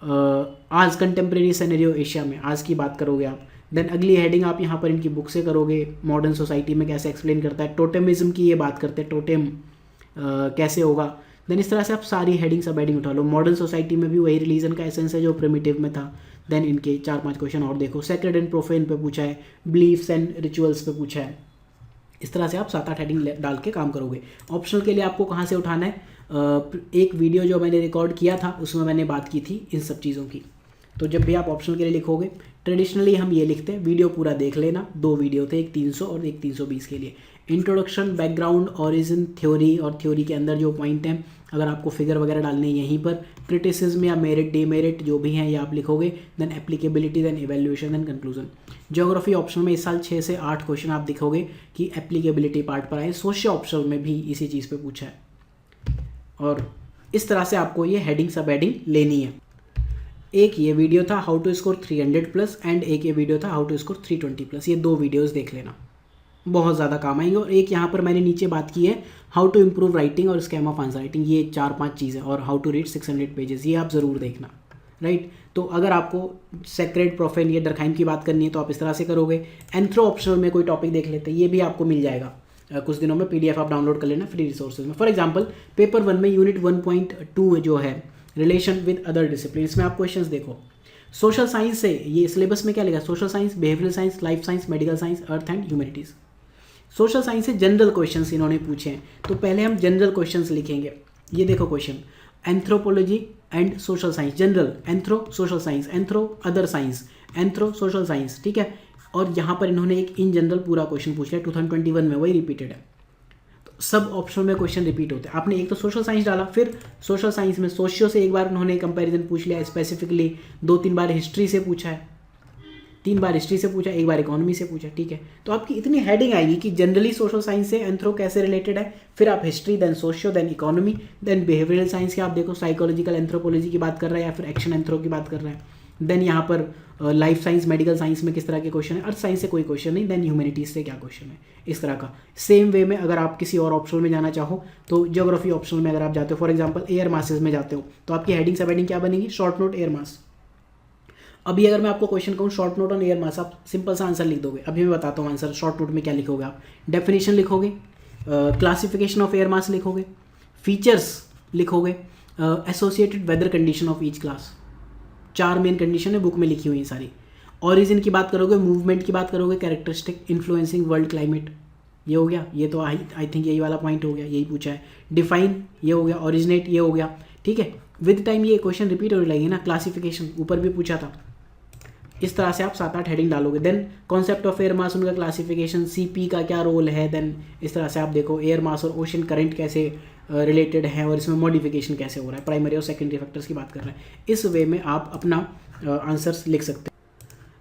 आज कंटेम्प्रेरी सिनेरियो एशिया में, आज की बात करोगे आप। देन अगली हेडिंग आप यहाँ पर इनकी बुक से करोगे, मॉडर्न सोसाइटी में कैसे एक्सप्लेन करता है, टोटेमिज्म की ये बात करते हैं, टोटेम कैसे होगा। देन इस तरह से आप सारी हेडिंग सब हेडिंग उठा लो। मॉडर्न सोसाइटी में भी वही रिलीजन का एसेंस है जो प्रिमिटिव में था। देन इनके 4-5 क्वेश्चन और देखो, सेक्रेड एंड प्रोफेन पे पूछा है, बिलीफ्स एंड रिचुअल्स पे पूछा है। इस तरह से आप 7-8 हेडिंग डाल के काम करोगे। ऑप्शनल के लिए आपको कहाँ से उठाना है, एक वीडियो जो मैंने रिकॉर्ड किया था उसमें मैंने बात की थी इन सब चीज़ों की। तो जब भी आप ऑप्शनल के लिए लिखोगे, ट्रेडिशनली हम ये लिखते हैं, वीडियो पूरा देख लेना, 2 वीडियो थे, एक 300 और एक 320 के लिए। इंट्रोडक्शन, बैकग्राउंड, ओरिजिन, थ्योरी और थ्योरी के अंदर जो पॉइंट हैं, अगर आपको फिगर वगैरह डालने हैं यहीं पर, क्रिटिसिज्म या मेरिट डिमेरिट जो भी हैं ये आप लिखोगे। Then applicability, then evaluation, then conclusion. Geography option में इस साल 6 से 8 क्वेश्चन आप दिखोगे कि एप्लीकेबिलिटी पार्ट पर आए। सोशियो ऑप्शन में भी इसी चीज़ पे पूछा है। और इस तरह से आपको ये हेडिंग सब हेडिंग लेनी है। एक ये वीडियो था हाउ टू स्कोर 300+ एंड एक ये वीडियो था हाउ टू स्कोर 320+। ये 2 वीडियोस देख लेना, बहुत ज़्यादा काम आएंगे। और एक यहाँ पर मैंने नीचे बात की है हाउ टू इम्प्रूव राइटिंग और स्कैम ऑफ आंसर राइटिंग, ये 4-5 चीज़ें, और हाउ टू रीड 600 पेजेस, ये आप ज़रूर देखना। राइट, तो अगर आपको सेक्रेड, प्रोफेन या डरखाइम की बात करनी है तो आप इस तरह से करोगे। एंथ्रो ऑप्शनल में कोई टॉपिक देख लेते हैं, ये भी आपको मिल जाएगा कुछ दिनों में, PDF आप डाउनलोड कर लेना फ्री रिसोर्सेज में। फॉर एग्जांपल पेपर 1 में यूनिट 1.2 जो है रिलेशन विद अदर डिसिप्लिन, इसमें आप क्वेश्चंस देखो। सोशल साइंस से ये सिलेबस में क्या लिखा, social science, behavioural science, life science, medical science, earth and humanities. Social science से जनरल क्वेश्चंस इन्होंने पूछे हैं, तो पहले हम जनरल क्वेश्चंस लिखेंगे। ये देखो question, anthropology and social science, general, anthro social science, anthro other science, anthro social science. ठीक है, और यहाँ पर इन्होंने एक इन जनरल पूरा क्वेश्चन पूछ लिया 2021 में, वही रिपीटेड है। तो सब ऑप्शन में क्वेश्चन रिपीट होते हैं। आपने एक तो सोशल साइंस डाला, फिर सोशल साइंस में सोशियो से एक बार उन्होंने कंपैरिजन पूछ लिया, स्पेसिफिकली 2-3 बार हिस्ट्री से पूछा है, 3 बार हिस्ट्री से पूछा, 1 बार इकोनॉमी से पूछा। ठीक है, तो आपकी इतनी हेडिंग आएगी कि जनरली सोशल साइंस से एंथ्रो कैसे रिलेटेड है, फिर आप history, then socio, then economy, then behavioural science के आप देखो साइकोलॉजिकल एंथ्रोपोलॉजी की बात कर रहा है या फिर एक्शन एंथ्रो की बात कर रहा है। देन यहाँ पर लाइफ साइंस, मेडिकल साइंस में किस तरह के क्वेश्चन है, अर्थ साइंस से कोई क्वेश्चन नहीं, देन ह्यूमैनिटीज़ से क्या क्वेश्चन है, इस तरह का। सेम वे में अगर आप किसी और ऑप्शनल में जाना चाहो तो ज्योग्राफी ऑप्शनल में अगर आप जाते हो, फॉर एग्जांपल एयर मासेस में जाते हो, तो आपकी हेडिंग सब हेडिंग क्या बनेगी, शॉर्ट नोट एयर मास। अभी अगर मैं आपको क्वेश्चन कहूँ short note on air mass, आप सिंपल सा आंसर लिख दोगे। अभी मैं बताता हूँ आंसर शॉर्ट नोट में क्या लिखोगे आप। डेफिनेशन लिखोगे, क्लासिफिकेशन ऑफ एयर मास लिखोगे, फीचर्स लिखोगे, associated weather condition of each class. 4 main condition है, बुक में लिखी हुई है सारी। ओरिजिन की बात करोगे, मूवमेंट की बात करोगे, कैरेक्टरिस्टिक इन्फ्लुएंसिंग वर्ल्ड क्लाइमेट, ये हो गया। ये तो आई थिंक यही वाला पॉइंट हो गया, यही पूछा है। डिफाइन ये हो गया, ओरिजिनेट ये हो गया। ठीक है, विद टाइम ये क्वेश्चन रिपीट होने लगेंगे ना। क्लासिफिकेशन ऊपर भी पूछा था। इस तरह से आप 7-8 हेडिंग डालोगे। Then concept of air mass, उनका क्लासिफिकेशन, CP का क्या रोल है। देन इस तरह से आप देखो एयर मास और ओशन करंट कैसे रिलेटेड है और इसमें मॉडिफिकेशन कैसे हो रहा है, प्राइमरी और सेकेंडरी फैक्टर्स की बात कर रहे हैं। इस वे में आप अपना आंसर्स लिख सकते हैं।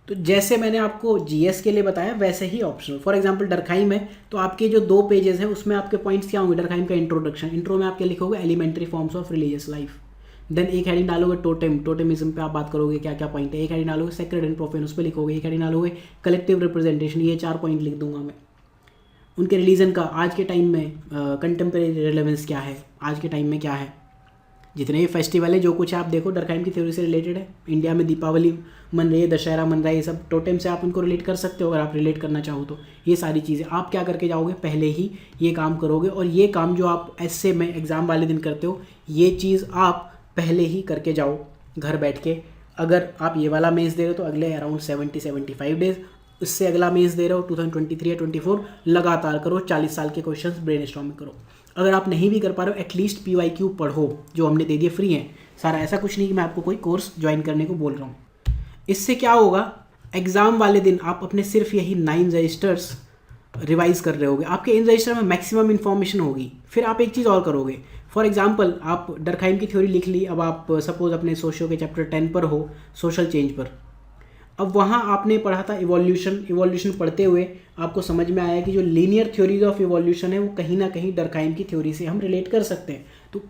तो जैसे मैंने आपको GS के लिए बताया वैसे ही ऑप्शनल। फॉर एग्जांपल डरखाइम है तो आपके जो 2 पेजेस हैं उसमें आपके पॉइंट्स क्या होंगे, डरखाइम का इंट्रोडक्शन, इंट्रो में आप क्या लिखोगे, elementary forms of religious life. Then एक हेडिंग डालोगे टोटेम, टोटेमिज्म पे आप बात करोगे क्या क्या पॉइंट है। एक हेडिंग डालोगे सेक्रेड एंड प्रोफेन, उस पर लिखोगे। एक हेडिंग डालोगे कलेक्टिव रिप्रेजेंटेशन, ये 4 पॉइंट लिख दूंगा मैं। उनके रिलीजन का आज के टाइम में कंटेम्प्रेरी रिलेवेंस क्या है, आज के टाइम में क्या है, जितने भी फेस्टिवल है जो कुछ है आप देखो डरखाइम की थ्योरी से रिलेटेड है। इंडिया में दीपावली मन रही है, दशहरा मन रहा है, ये सब टोटेम से आप उनको रिलेट कर सकते हो अगर आप रिलेट करना चाहो तो। ये सारी चीज़ें आप क्या करके जाओगे, पहले ही ये काम करोगे। और ये काम जो आप ऐसे में एग्ज़ाम वाले दिन करते हो, ये चीज़ आप पहले ही करके जाओ घर बैठ के। अगर आप ये वाला मेंस दे रहे हो तो अगले अराउंड 70-75 डेज उससे अगला मेंस दे रहे हो 2023 या 24, लगातार करो, 40 साल के क्वेश्चंस ब्रेनस्टॉर्मिंग करो। अगर आप नहीं भी कर पा रहे हो एटलीस्ट PYQ पढ़ो, जो हमने दे दिए फ्री हैं सारा, ऐसा कुछ नहीं कि मैं आपको कोई कोर्स ज्वाइन करने को बोल रहा हूँ। इससे क्या होगा, एग्ज़ाम वाले दिन आप अपने सिर्फ यही 9 रजिस्टर्स रिवाइज कर रहे होगे, आपके इन रजिस्टर में मैक्सिमम इन्फॉर्मेशन होगी। फिर आप एक चीज़ और करोगे, फॉर एग्जांपल आप डरखाइम की थ्योरी लिख ली, अब आप सपोज अपने सोशियो के चैप्टर 10 पर हो, सोशल चेंज पर। अब वहाँ आपने पढ़ा था इवोल्यूशन पढ़ते हुए आपको समझ में आया कि जो लीनियर थ्योरीज ऑफ इवोल्यूशन है वो कहीं ना कहीं डरखाइम की थ्योरी से हम रिलेट कर सकते हैं। तो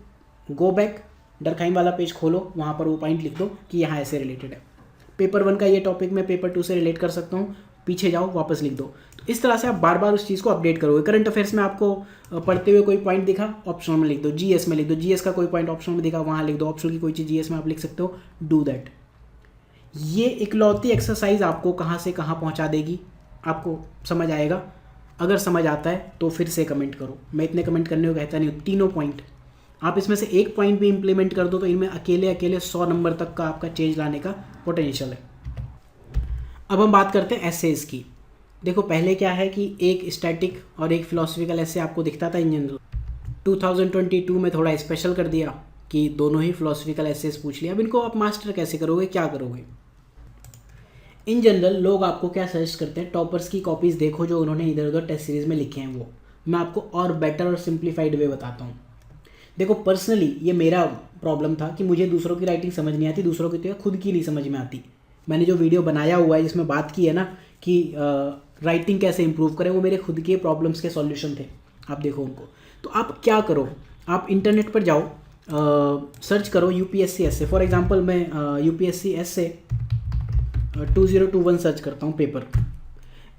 गो बैक, डरखाइम वाला पेज खोलो, वहाँ पर वो पॉइंट लिख दो कि यहाँ ऐसे रिलेटेड है। पेपर 1 का ये टॉपिक मैं पेपर 2 से रिलेट कर सकता हूँ, पीछे जाओ वापस लिख दो। तो इस तरह से आप बार बार उस चीज़ को अपडेट करोगे। करंट अफेयर्स में आपको पढ़ते हुए कोई पॉइंट दिखा, ऑप्शनल में लिख दो। जीएस में लिख दो, जीएस का कोई पॉइंट ऑप्शनल में दिखा, वहाँ लिख दो। ऑप्शनल की कोई चीज़ जीएस में आप लिख सकते हो, डू दैट। ये इकलौती एक्सरसाइज आपको कहाँ से कहाँ पहुँचा देगी, आपको समझ आएगा। अगर समझ आता है तो फिर से कमेंट करो, मैं इतने कमेंट करने को कहता नहीं हूँ। तीनों पॉइंट आप इसमें से एक पॉइंट भी इम्प्लीमेंट कर दो तो इनमें अकेले 100 नंबर तक का आपका चेंज लाने का पोटेंशियल है। अब हम बात करते हैं एसेज की। देखो पहले क्या है कि एक स्टैटिक और एक फिलोसफिकल एसे आपको दिखता था इन जनरल। 2022 में थोड़ा स्पेशल कर दिया कि दोनों ही फिलोसफिकल एसेज पूछ लिया। अब इनको आप मास्टर कैसे करोगे, क्या करोगे? इन जनरल लोग आपको क्या सजेस्ट करते हैं, टॉपर्स की कॉपीज़ देखो जो उन्होंने इधर उधर टेस्ट सीरीज़ में लिखे हैं। वो मैं आपको और बेटर और सिंप्लीफाइड वे बताता हूँ। देखो पर्सनली ये मेरा प्रॉब्लम था कि मुझे दूसरों की राइटिंग समझ नहीं आती, दूसरों की तो खुद की नहीं समझ में आती। मैंने जो वीडियो बनाया हुआ है जिसमें बात की है ना कि राइटिंग कैसे इंप्रूव करें, वो मेरे खुद के प्रॉब्लम्स के सॉल्यूशन थे, आप देखो उनको। तो आप क्या करो, आप इंटरनेट पर जाओ, सर्च करो यूपीएससी एसए। फॉर एग्जांपल मैं यूपीएससी एसए 2021 सर्च करता हूँ पेपर।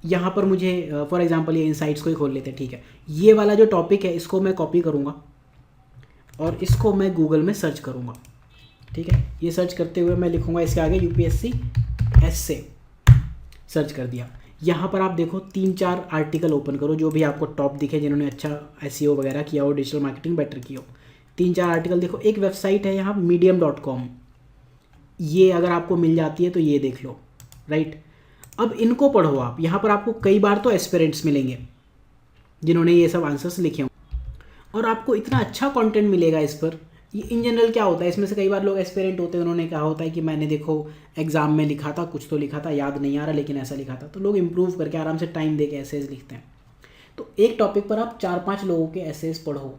यहाँ पर मुझे फॉर एग्जांपल ये इनसाइट्स को ही खोल लेते हैं, ठीक है। ये वाला जो टॉपिक है इसको मैं कॉपी करूँगा और इसको मैं गूगल में सर्च करूँगा, ठीक है। ये सर्च करते हुए मैं लिखूँगा इसके आगे यूपीएससी एसए, सर्च कर दिया। यहाँ पर आप देखो 3-4 आर्टिकल ओपन करो जो भी आपको टॉप दिखे, जिन्होंने अच्छा एसईओ वगैरह किया हो, डिजिटल मार्केटिंग बेटर की हो। 3-4 आर्टिकल देखो। एक वेबसाइट है यहाँ medium.com, ये अगर आपको मिल जाती है तो ये देख लो, राइट। अब इनको पढ़ो आप। यहाँ पर आपको कई बार तो एस्पिरेंट्स मिलेंगे जिन्होंने ये सब आंसर्स लिखे हों और आपको इतना अच्छा कंटेंट मिलेगा इस पर। ये इन जनरल क्या होता है, इसमें से कई बार लोग एस्पिरेंट होते हैं, उन्होंने कहा होता है कि मैंने देखो एग्जाम में लिखा था, कुछ तो लिखा था, याद नहीं आ रहा लेकिन ऐसा लिखा था। तो लोग इंप्रूव करके आराम से टाइम दे के एसेज लिखते हैं। तो एक टॉपिक पर आप 4-5 लोगों के एसेज पढ़ो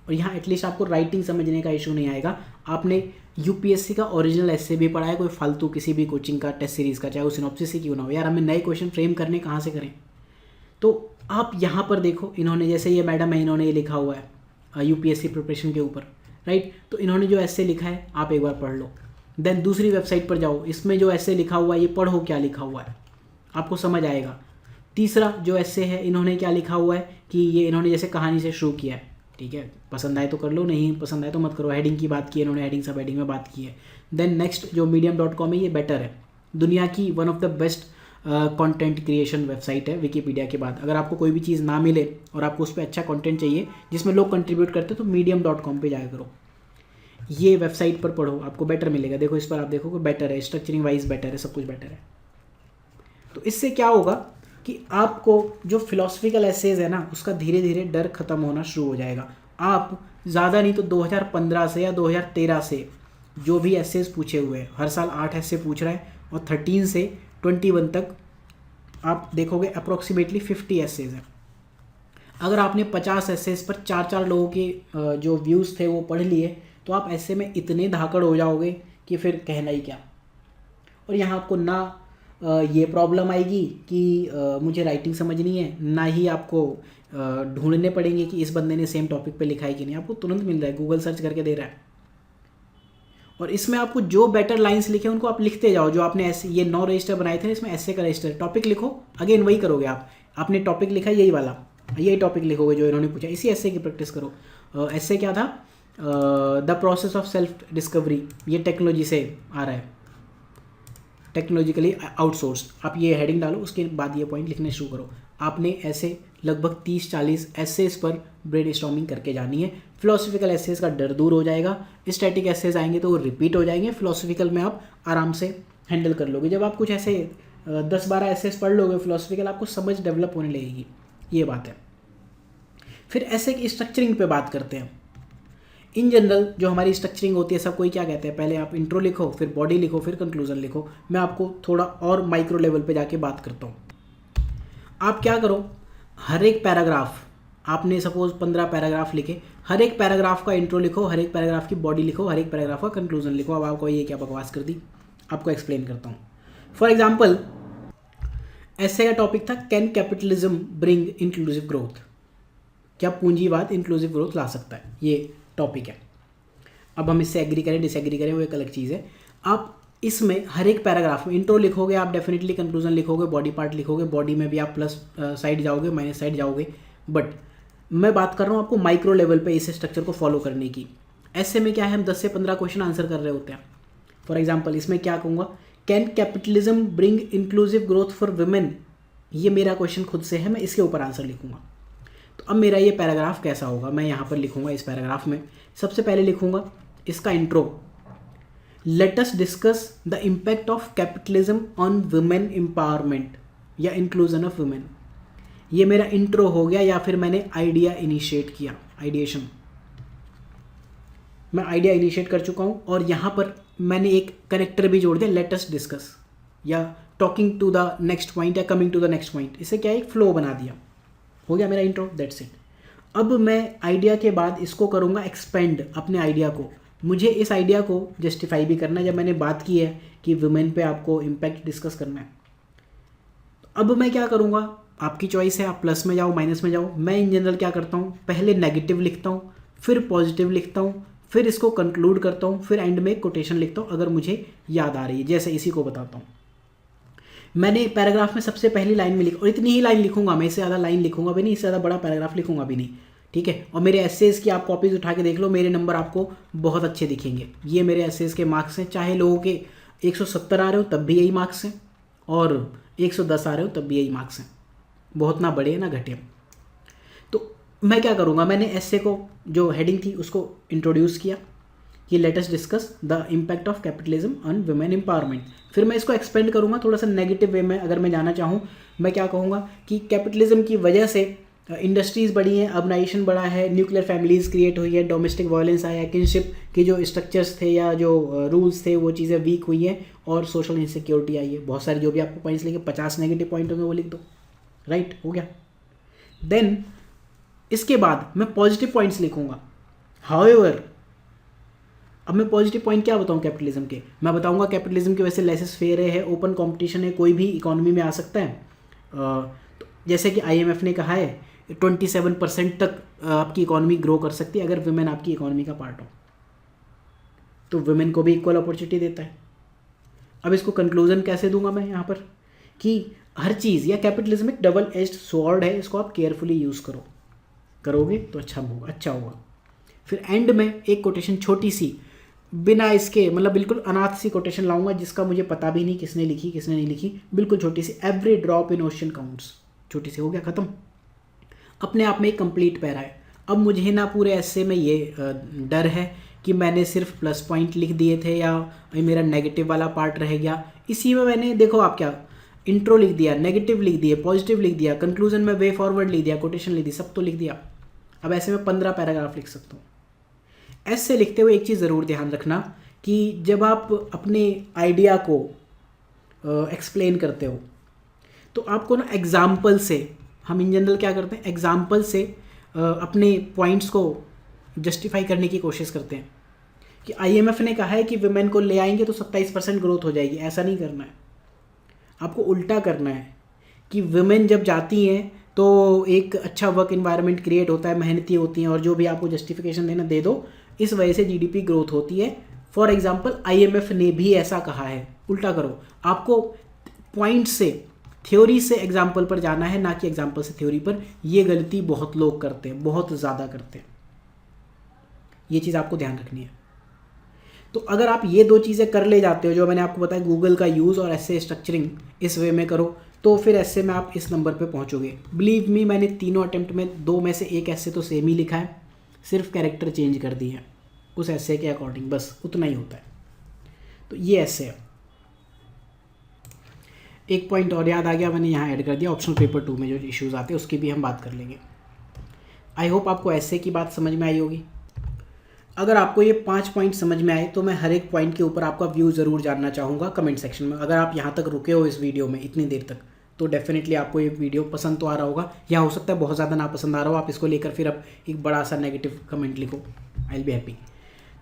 और यहाँ एटलीस्ट आपको राइटिंग समझने का इशू नहीं आएगा। आपने यूपीएससी का ओरिजिनल एसे भी पढ़ा है, कोई फालतू किसी भी कोचिंग का टेस्ट सीरीज़ का, चाहे वो सिनॉप्सिस ही क्यों ना हो। यार हमें नए क्वेश्चन फ्रेम करने कहाँ से करें? तो आप यहाँ पर देखो, इन्होंने जैसे ये मैडम है, इन्होंने ये लिखा हुआ है यूपीएससी प्रिपरेशन के ऊपर, राइट। तो इन्होंने जो ऐसे लिखा है आप एक बार पढ़ लो। देन दूसरी वेबसाइट पर जाओ, इसमें जो ऐसे लिखा हुआ है ये पढ़ो क्या लिखा हुआ है, आपको समझ आएगा। तीसरा जो ऐसे है, इन्होंने क्या लिखा हुआ है कि ये इन्होंने जैसे कहानी से शुरू किया है, ठीक है। पसंद आए तो कर लो, नहीं पसंद आए तो मत करो। हेडिंग की बात की है इन्होंने, हेडिंग सब हेडिंग में बात की है। देन नेक्स्ट जो medium.com है, ये बेटर है, दुनिया की one of the best content creation website है विकीपीडिया के बाद। अगर आपको कोई भी चीज़ ना मिले और आपको उस पर अच्छा कंटेंट चाहिए जिसमें लोग कंट्रीब्यूट करते हैं तो medium.com पे जाया करो। ये वेबसाइट पर पढ़ो, आपको बेटर मिलेगा। देखो इस पर आप देखो बेटर है, स्ट्रक्चरिंग वाइज बेटर है, सब कुछ बेटर है। तो इससे क्या होगा कि आपको जो फिलोसफिकल एसेज है ना, उसका धीरे धीरे डर खत्म होना शुरू हो जाएगा। आप ज़्यादा नहीं तो 2015 से या 2013 से जो भी एसेज पूछे हुए हैं, हर साल 8 ऐसे पूछ रहा है और 13 से 21 तक आप देखोगे अप्रोक्सीमेटली 50 एसेज हैं। अगर आपने 50 एसेज पर 4-4 लोगों के जो व्यूज़ थे वो पढ़ लिए तो आप ऐसे में इतने धाकड़ हो जाओगे कि फिर कहना ही क्या। और यहाँ आपको ना ये प्रॉब्लम आएगी कि मुझे राइटिंग समझनी है, ना ही आपको ढूंढने पड़ेंगे कि इस बंदे ने सेम टॉपिक पे लिखा है कि नहीं। आपको तुरंत मिल रहा है, गूगल सर्च करके दे रहा है। और इसमें आपको जो बेटर लाइंस लिखे उनको आप लिखते जाओ। जो आपने ऐसे ये 9 रजिस्टर बनाए थे, इसमें ऐसे का रजिस्टर, टॉपिक लिखो, अगेन वही करोगे आप। आपने टॉपिक लिखा यही वाला, यही टॉपिक लिखोगे जो इन्होंने पूछा, इसी ऐसे की प्रैक्टिस करो। ऐसे क्या था, the process of self discovery, ये टेक्नोलॉजी से आ रहा है, टेक्नोलॉजिकली आउटसोर्स। आप ये हेडिंग डालो, उसके बाद ये पॉइंट लिखने शुरू करो। आपने ऐसे लगभग 30-40 एसेज पर ब्रेनस्टॉर्मिंग करके जानी है। फिलोसफिकल एसेज का डर दूर हो जाएगा, स्टैटिक एसेज आएंगे तो वो रिपीट हो जाएंगे, फिलोसफिकल में आप आराम से हैंडल कर लोगे। जब आप कुछ ऐसे 10-12 एसेस पढ़ लोगे फिलोसफिकल, आपको समझ डेवलप होने लगेगी, ये बात है। फिर ऐसे की स्ट्रक्चरिंग पे बात करते हैं। इन जनरल जो हमारी स्ट्रक्चरिंग होती है, सब कोई क्या कहते हैं, पहले आप इंट्रो लिखो, फिर बॉडी लिखो, फिर कंक्लूजन लिखो। मैं आपको थोड़ा और माइक्रो लेवल पे जाके बात करता हूँ। आप क्या करो, हर एक पैराग्राफ, आपने सपोज 15 पैराग्राफ लिखे, हर एक पैराग्राफ का इंट्रो लिखो, हर एक पैराग्राफ की बॉडी लिखो, हर एक पैराग्राफ का कंक्लूजन लिखो। अब आपको ये क्या बकवास कर दी, आपको एक्सप्लेन करता हूँ। फॉर एग्जाम्पल, ऐसे का टॉपिक था, can capitalism bring inclusive growth, क्या पूंजीवाद इंक्लूसिव ग्रोथ ला सकता है, ये टॉपिक है। अब हम इससे एग्री करें डिसएग्री करें वो एक अलग चीज़ है। आप इसमें हर एक पैराग्राफ में इंट्रो लिखोगे, आप डेफिनेटली कंक्लूजन लिखोगे, बॉडी पार्ट लिखोगे, बॉडी में भी आप प्लस साइड जाओगे, माइनस साइड जाओगे। बट मैं बात कर रहा हूँ आपको माइक्रो लेवल पे इस स्ट्रक्चर को फॉलो करने की। ऐसे में क्या है, हम 10 से 15 क्वेश्चन आंसर कर रहे होते हैं। फॉर एग्जाम्पल, इसमें क्या कहूँगा, can capitalism bring inclusive growth for women, ये मेरा क्वेश्चन खुद से है, मैं इसके ऊपर आंसर लिखूंगा। तो अब मेरा ये पैराग्राफ कैसा होगा, मैं यहाँ पर लिखूंगा, इस पैराग्राफ में सबसे पहले लिखूंगा इसका intro, late us discuss the impact of capitalism on women empowerment या इंक्लूजन ऑफ वुमेन। ये मेरा इंट्रो हो गया, या फिर मैंने आइडिया इनिशिएट किया, आइडिएशन, मैं आइडिया इनिशिएट कर चुका हूँ। और यहाँ पर मैंने एक कनेक्टर भी जोड़ दिया, लेट अस डिस्कस, या talking to the next point, या coming to the next point. इससे क्या एक फ्लो बना दिया, हो गया मेरा इंट्रो, दैट्स इट। अब मैं आइडिया के बाद इसको करूँगा एक्सपेंड, अपने आइडिया को। मुझे इस आइडिया को जस्टिफाई भी करना है, जब मैंने बात की है कि वुमेन पे आपको इम्पैक्ट डिस्कस करना है। अब मैं क्या करूँगा, आपकी चॉइस है, आप प्लस में जाओ, माइनस में जाओ। मैं इन जनरल क्या करता हूँ, पहले नेगेटिव लिखता हूँ, फिर पॉजिटिव लिखता हूँ, फिर इसको कंक्लूड करता हूँ, फिर एंड में एक कोटेशन लिखता हूँ अगर मुझे याद आ रही है, जैसे इसी को बताता हूँ। मैंने पैराग्राफ में सबसे पहली लाइन में लिखा, और इतनी ही लाइन लिखूंगा मैं, इससे ज़्यादा लाइन लिखूंगा भी नहीं, इससे ज़्यादा बड़ा पैराग्राफ लिखूंगा भी नहीं, ठीक है। और मेरे एसेज की आप कॉपीज उठा के देख लो, मेरे नंबर आपको बहुत अच्छे दिखेंगे। ये मेरे एसेज के मार्क्स हैं, चाहे लोगों के 170 आ रहे हो तब भी यही मार्क्स हैं, और 110 आ रहे हो तब भी यही मार्क्स हैं, बहुत ना बढ़े ना घटे। तो मैं क्या करूँगा, मैंने एसे को जो हेडिंग थी उसको इंट्रोड्यूस किया कि late us discuss the impact of capitalism on women empowerment. फिर मैं इसको एक्सपेंड करूँगा थोड़ा सा नेगेटिव वे में, अगर मैं जाना चाहूँ, मैं क्या कहूँगा कि कैपिटलिज्म की वजह से इंडस्ट्रीज़ बढ़ी हैं, अर्बनाइजेशन बढ़ा है, न्यूक्लियर फैमिलीज़ क्रिएट हुई है, डोमेस्टिक वायलेंस आया, किनशिप के जो स्ट्रक्चर्स थे या जो रूल्स थे वो चीज़ें वीक हुई हैं, और सोशल इनसिक्योरिटी आई है। बहुत सारे जो भी आपको पॉइंट्स लिखे, 50 नेगेटिव पॉइंट होंगे वो लिख दो, राइट, हो गया। देन इसके बाद मैं पॉजिटिव पॉइंट्स लिखूँगा। हाउएवर, अब मैं पॉजिटिव पॉइंट क्या बताऊँ कैपिटलिज्म के, मैं बताऊँगा कैपिटलिज्म की वजह से लेसेस फेयर है, ओपन कंपटीशन है, कोई भी इकोनॉमी में आ सकता है। तो जैसे कि IMF ने कहा है 27% तक आपकी इकोनॉमी ग्रो कर सकती है अगर वुमेन आपकी इकोनॉमी का पार्ट हो, तो वुमेन को भी इक्वल अपॉर्चुनिटी देता है। अब इसको कंक्लूजन कैसे दूंगा मैं यहाँ पर, कि हर चीज़, या कैपिटलिज्म एक डबल एज्ड स्वॉर्ड है, इसको आप केयरफुली यूज़ करोगे तो अच्छा होगा। फिर एंड में एक कोटेशन छोटी सी, बिना इसके, मतलब बिल्कुल अनाथ सी कोटेशन लाऊंगा, जिसका मुझे पता भी नहीं किसने लिखी किसने नहीं लिखी, बिल्कुल छोटी सी, every drop in ocean counts, छोटी सी, हो गया ख़त्म। अपने आप में एक कंप्लीट पैरा है। अब मुझे ना पूरे ऐसे में ये डर है कि मैंने सिर्फ प्लस पॉइंट लिख दिए थे या मेरा नेगेटिव वाला पार्ट रह गया। इसी में मैंने, देखो आप क्या, इंट्रो लिख दिया, नेगेटिव लिख दिए, पॉजिटिव लिख दिया, कंक्लूजन में वे फॉरवर्ड लिख दिया, कोटेशन लिख दी, सब तो लिख दिया। अब ऐसे में 15 पैराग्राफ लिख सकता हूँ। ऐसे लिखते हुए एक चीज़ ज़रूर ध्यान रखना कि जब आप अपने आइडिया को एक्सप्लेन करते हो तो आपको ना एग्जाम्पल से, हम इन जनरल क्या करते हैं, एग्जाम्पल से अपने पॉइंट्स को जस्टिफाई करने की कोशिश करते हैं कि IMF ने कहा है कि वुमेन को ले आएंगे तो 27% ग्रोथ हो जाएगी। ऐसा नहीं करना है, आपको उल्टा करना है कि वुमेन जब जाती हैं तो एक अच्छा वर्क एनवायरनमेंट क्रिएट होता है, मेहनती होती हैं, और जो भी आपको जस्टिफिकेशन देना दे दो, इस वजह से GDP ग्रोथ होती है। फॉर एग्जांपल IMF ने भी ऐसा कहा है। उल्टा करो, आपको पॉइंट से, थ्योरी से एग्जाम्पल पर जाना है, ना कि एग्जाम्पल से थ्योरी पर। ये गलती बहुत लोग करते हैं, बहुत ज़्यादा करते हैं, ये चीज़ आपको ध्यान रखनी है। तो अगर आप ये 2 चीज़ें कर ले जाते हो, जो मैंने आपको बताया, गूगल का यूज़ और ऐसे स्ट्रक्चरिंग इस वे में करो, तो फिर ऐसे में आप इस नंबर पे पहुंचोगे। बिलीव मी, मैंने तीनों अटेम्प्ट में 2 में से 1 ऐसे तो सेम ही लिखा है, सिर्फ कैरेक्टर चेंज कर दिए हैं उस ऐसे के अकॉर्डिंग, बस उतना ही होता है। तो ये ऐसे है। एक पॉइंट और याद आ गया, मैंने यहाँ ऐड कर दिया, ऑप्शनल पेपर 2 में जो इश्यूज़ आते हैं उसकी भी हम बात कर लेंगे। आई होप आपको ऐसे की बात समझ में आई होगी। अगर आपको ये 5 पॉइंट समझ में आए तो मैं हर एक पॉइंट के ऊपर आपका व्यू ज़रूर जानना चाहूँगा कमेंट सेक्शन में। अगर आप यहाँ तक रुके हो इस वीडियो में इतनी देर तक, तो डेफिनेटली आपको ये वीडियो पसंद तो आ रहा होगा, या हो सकता है बहुत ज़्यादा ना पसंद आ रहा हो, आप इसको लेकर फिर अब एक बड़ा सा नेगेटिव कमेंट लिखो, आई विल बी हैप्पी।